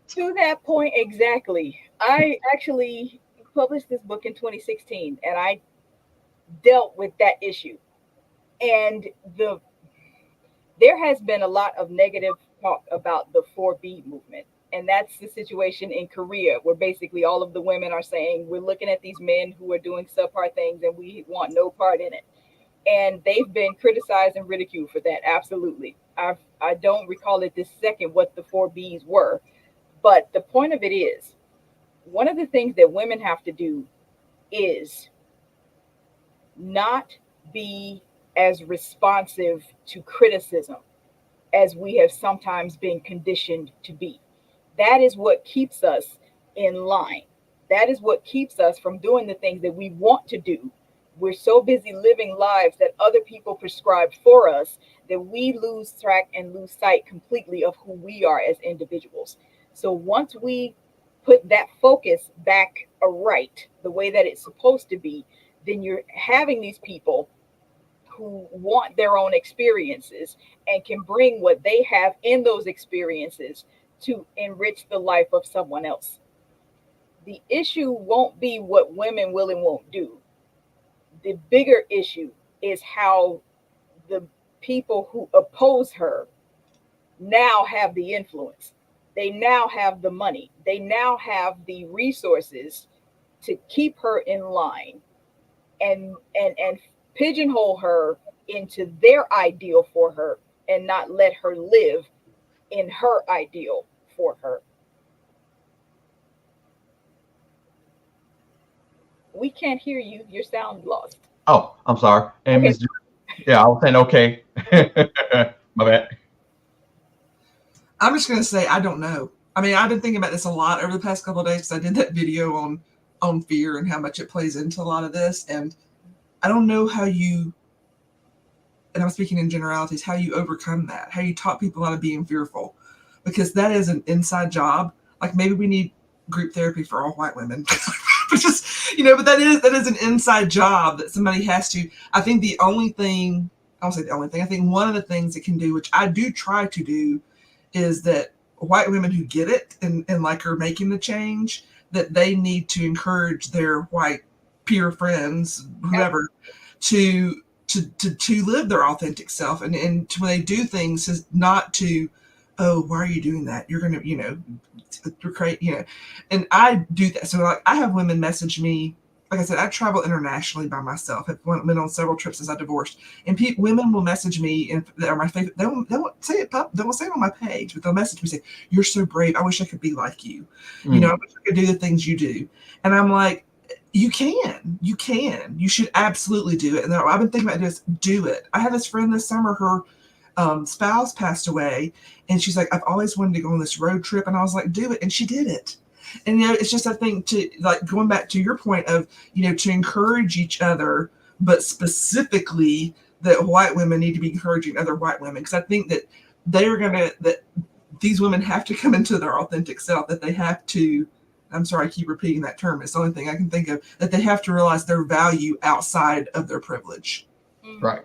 S3: To that point exactly. I actually published this book in 2016 and I dealt with that issue. And there has been a lot of negative talk about the 4B movement. And that's the situation in Korea, where basically all of the women are saying, we're looking at these men who are doing subpar things and we want no part in it. And they've been criticized and ridiculed for that. Absolutely. I don't recall at this second what the 4Bs were. But the point of it is, one of the things that women have to do is not be as responsive to criticism as we have sometimes been conditioned to be. That is what keeps us in line. That is what keeps us from doing the things that we want to do. We're so busy living lives that other people prescribe for us that we lose track and lose sight completely of who we are as individuals. So once we put that focus back aright, the way that it's supposed to be, then you're having these people who want their own experiences and can bring what they have in those experiences to enrich the life of someone else. The issue won't be what women will and won't do. The bigger issue is how the people who oppose her now have the influence. They now have the money. They now have the resources to keep her in line and pigeonhole her into their ideal for her and not let her live in her ideal for her. We can't hear you. Your sound lost.
S1: Oh, I'm sorry. And
S3: Okay.
S1: Miss, yeah, I was saying okay. My bad.
S2: I'm just gonna say I don't know. I mean, I've been thinking about this a lot over the past couple of days because I did that video on fear and how much it plays into a lot of this, and I don't know how you. And I'm speaking in generalities, how you overcome that, how you talk people out of being fearful, because that is an inside job. Like maybe we need group therapy for all white women, but just but that is an inside job that somebody has to. I think the only thing I won't say the only thing. I think one of the things it can do, which I do try to do, is that white women who get it and like are making the change, that they need to encourage their white peer friends, whoever, to to live their authentic self and to, when they do things, is not to, oh, why are you doing that, you're gonna create, and I do that. So like I have women message me, like I said, I travel internationally by myself. I've been on several trips since I divorced, and women will message me, and they're my favorite. They won't say it. They won't say it on my page, but they'll message me say, "You're so brave. I wish I could be like you. I
S1: Mm.
S2: wish I could do the things you do." And I'm like, you should absolutely do it. And I've been thinking about this. Do it. I had this friend this summer. Her spouse passed away, and she's like, I've always wanted to go on this road trip, and I was like, do it, and she did it. And it's just, I think, to like going back to your point of, to encourage each other, but specifically that white women need to be encouraging other white women, because I think that that these women have to come into their authentic self, that they have to, I'm sorry, I keep repeating that term, it's the only thing I can think of, that they have to realize their value outside of their privilege.
S1: Right.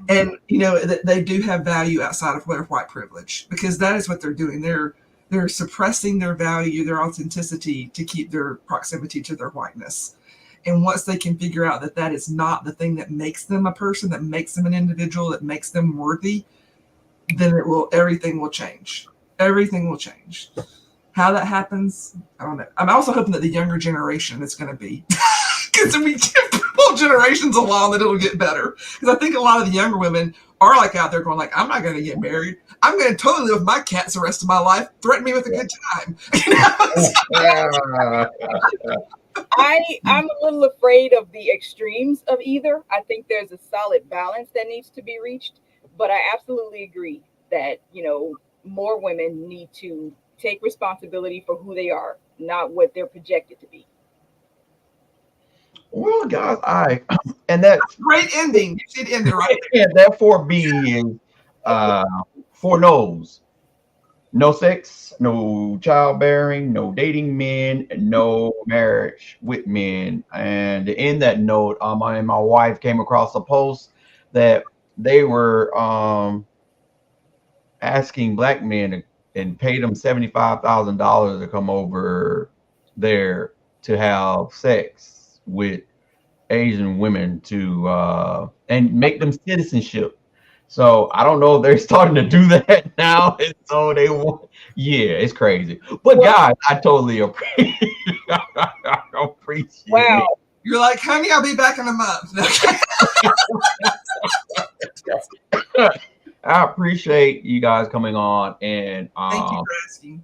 S2: And, that they do have value outside of their white privilege, because that is what they're doing. They're suppressing their value, their authenticity, to keep their proximity to their whiteness. And once they can figure out that that is not the thing that makes them a person, that makes them an individual, that makes them worthy, then everything will change. Everything will change. How that happens, I don't know. I'm also hoping that the younger generation is going to be, because if we give both generations along, that it'll get better. Because I think a lot of the younger women are like out there going like, I'm not going to get married. I'm going to totally live with my cats the rest of my life. Threaten me with a good time.
S3: I'm a little afraid of the extremes of either. I think there's a solid balance that needs to be reached, but I absolutely agree that, more women need to take responsibility for who they are, not what they're projected to be.
S1: Well, guys, and that
S2: great ending. You should end it right
S1: there. And that 4B is 4 no's. No sex, no childbearing, no dating men, no marriage with men. And in that note, I and my wife came across a post that they were asking black men and paid them $75,000 to come over there to have sex with Asian women to and make them citizenship. So I don't know if they're starting to do that now. And so they want, yeah, it's crazy. But guys, I totally appreciate
S3: Wow.
S1: it.
S2: You're like, honey, I'll be back in a month.
S1: I appreciate you guys coming on, and
S2: thank you for asking.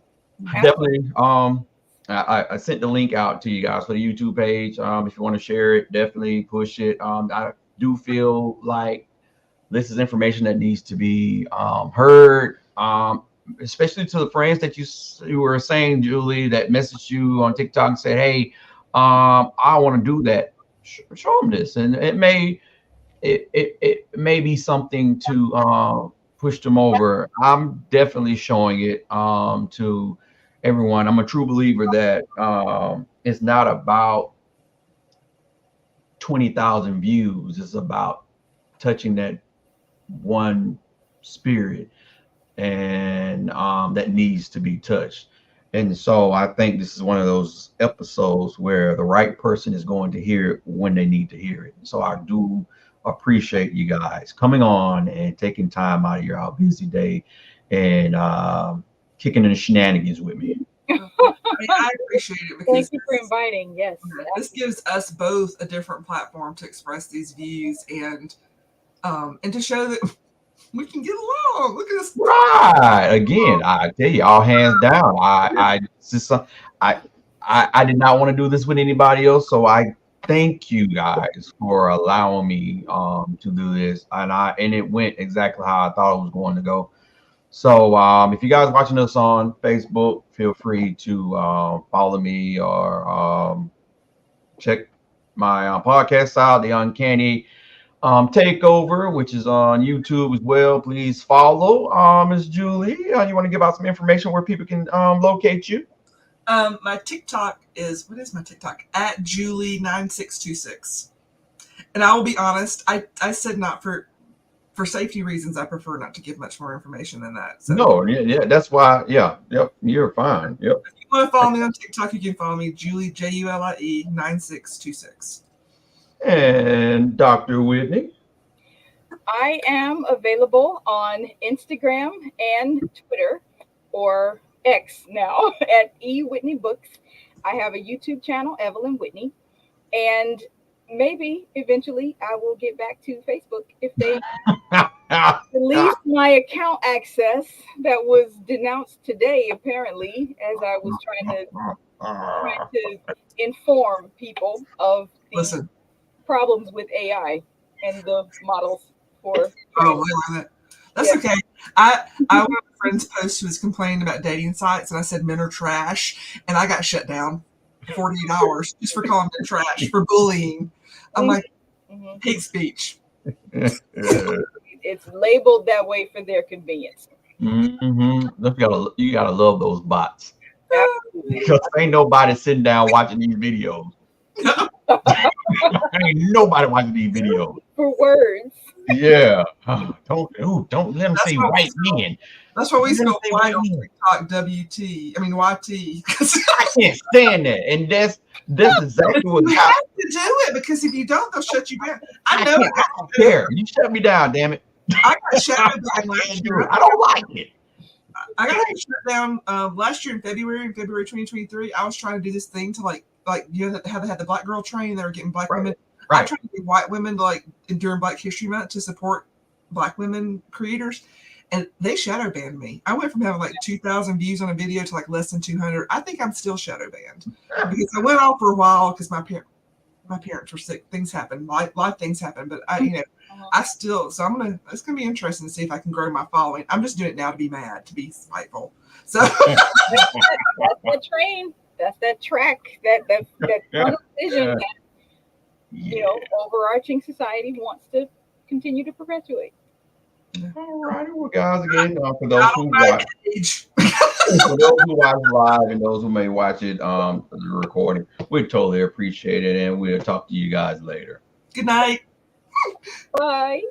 S1: Definitely. I sent the link out to you guys for the YouTube page. If you want to share it, definitely push it. I do feel like this is information that needs to be heard, especially to the friends that you were saying, Julie, that messaged you on TikTok and said, "Hey, I want to do that." Show them this, and it may be something to push them over. I'm definitely showing it to everyone. I'm a true believer that it's not about 20,000 views. It's about touching that one spirit and that needs to be touched. And so I think this is one of those episodes where the right person is going to hear it when they need to hear it. So I do appreciate you guys coming on and taking time out of your busy day and kicking in the shenanigans with me.
S2: I appreciate it, because
S3: thank you for inviting. Yes,
S2: this gives us both a different platform to express these views and to show that we can get along. Look at us.
S1: Right. Again, I tell you, all hands down. I just I did not want to do this with anybody else, so I thank you guys for allowing me to do this, and it went exactly how I thought it was going to go. So if you guys watching us on Facebook, feel free to follow me or check my podcast out, The Uncanny Takeover, which is on YouTube as well. Please follow. Ms. Julie, you want to give out some information where people can locate you?
S2: My TikTok is, what is my TikTok? At Julie9626. And I will be honest, I said not for safety reasons, I prefer not to give much more information than that. So
S1: no, yeah, that's why. Yeah, yep, you're fine. Yep.
S2: If you want to follow me on TikTok, you can follow me, Julie, Julie 9626.
S1: And Dr. Whitney.
S3: I am available on Instagram and Twitter, or X now, at E Whitney Books. I have a YouTube channel, Evelyn Whitney, and maybe eventually I will get back to Facebook if they release my account access that was denounced today, apparently, as I was trying to inform people of the problems with AI and the models for.
S2: Oh, that's okay. One of my friends' post was complaining about dating sites, and I said men are trash, and I got shut down for 48 hours just for calling men trash for bullying. I'm like, hate speech.
S3: It's labeled that way for their convenience.
S1: You gotta love those bots.
S3: Absolutely.
S1: Because ain't nobody sitting down watching these videos. Ain't nobody watching these videos.
S3: For words.
S1: Yeah. Don't let them say
S2: why
S1: white men.
S2: That's why we
S1: Let 'em
S2: spell
S1: say
S2: white
S1: white
S2: on
S1: men.
S2: TikTok WT. I mean YT.
S1: I can't stand that. And that's exactly what
S2: You
S1: happened.
S2: have to do it because if you don't, they'll shut you down. I know.
S1: I don't care. You shut me down, damn it.
S2: I got shut
S1: I
S2: down last
S1: can't do
S2: year.
S1: it. I don't like it.
S2: I got shut down last year in February 2023. I was trying to do this thing to like you know how they had the black girl train. They were getting black women. I
S1: Right.
S2: tried to get white women to like during Black History Month to support black women creators, and they shadow banned me. I went from having like 2,000 views on a video to like less than 200. I think I'm still shadow banned because I went on for a while because my parents were sick. Things happen, life things happen. But I still. So it's gonna be interesting to see if I can grow my following. I'm just doing it now to be mad, to be spiteful. So
S3: that's that train. That's that track. That tunnel vision that overarching society wants to continue to perpetuate.
S1: All right, well, guys, again, for those who watch,
S2: age.
S1: for those who watch live and those who may watch it the recording, we totally appreciate it, and we'll talk to you guys later.
S2: Good night.
S3: Bye.